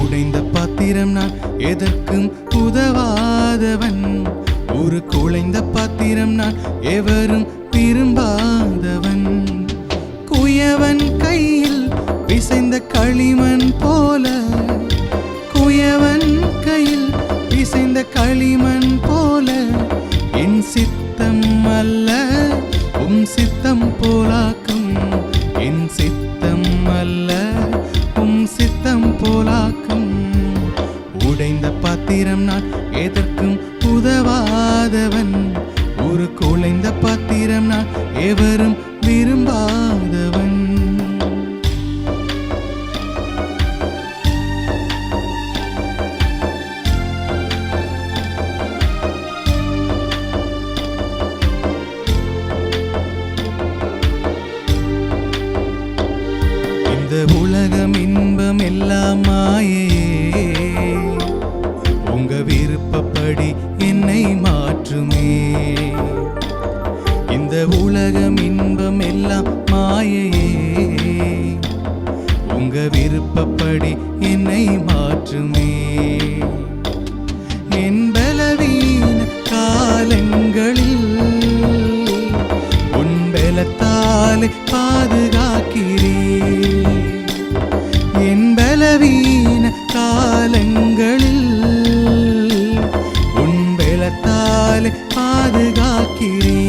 உடைந்த பாத்திரம் நான் எதற்கும் உதவாதவன். ஒரு குழைந்த பாத்திரம் நான் எவரும் விரும்பாதவன். குயவன் கையில் பிசைந்த களிமண் போல, குயவன் கையில் பிசைந்த களிமண் போல, என் சித்தம் அல்ல உம் சித்தம் போலாக்கும். என் சித்தம் அல்ல உம் சித்தம் போலாக்கும். உடைந்த பாத்திரம் நான் எதற்கும் உதவாதவன். ஒரு குழைந்த பாத்திரம் நான் எவரும் விரும்பாதவன். இந்த உலகம் இன்பம் எல்லாம் மாயையே, உங்க விருப்பப்படி என்னை மாற்றுமே. இந்த உலகம் இன்பம் எல்லாம் மாயையே, உங்க விருப்பப்படி என்னை மாற்றுமே. என் பலவீன காலங்களில் உன் பலத்தாலே பாதுகாக்கிறே. என் பலவீன காலங்களில் உன் பலத்தாலே பாதுகாக்கிறே.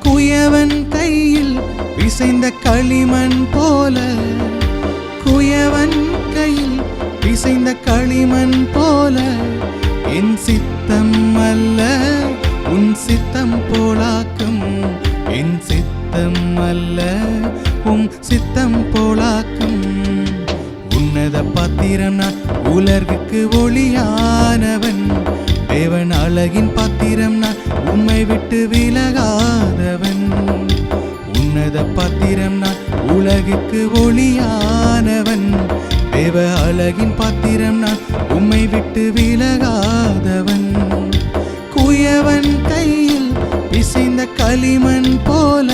குயவன் கையில் பிசைந்த களிமண் போல, குயவன் கையில் பிசைந்த களிமண் போல, என் சித்தம் அல்ல உன் சித்தம் போலாக்கும். என் சித்தம் அல்ல உம் சித்தம் போலாக்கும். உன்னத பாத்திரம் நான் உலகுக்கு ஒளியானவன். தேவனால் அழகின் பாத்திரம் நான் உம்மை விட்டு விலகாதவன். உன்னத பாத்திரம் நான் உலகிற்கு ஒளியானவன். தேவ அழகின் பாத்திரம் நான் உம்மை விட்டு விலகாதவன். குயவன் கையில் பிசைந்த களிமண் போல,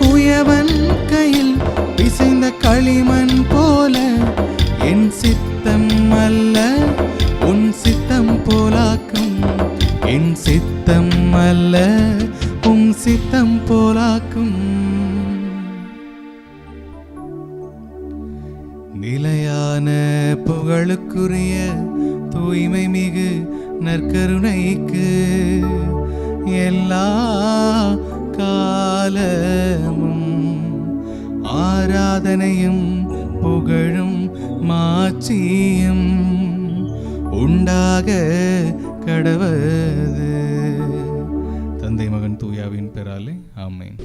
குயவன் கையில் பிசைந்த களிமண் போல, என் சித்தம் அல்ல உன் சித்தம் போலாக்கும். என் சித்தம் அல்ல உன் சித்தம் போலாக்கும். நிலையான புகழுக்குரிய தூய்மை மிகு நற்கருணைக்கு எல்லா காலமும் ஆராதனையும் புகழும் மாட்சியும் உண்டாக கடவது. தந்தை மகன் தூயாவின் பெயராலே ஆமென்.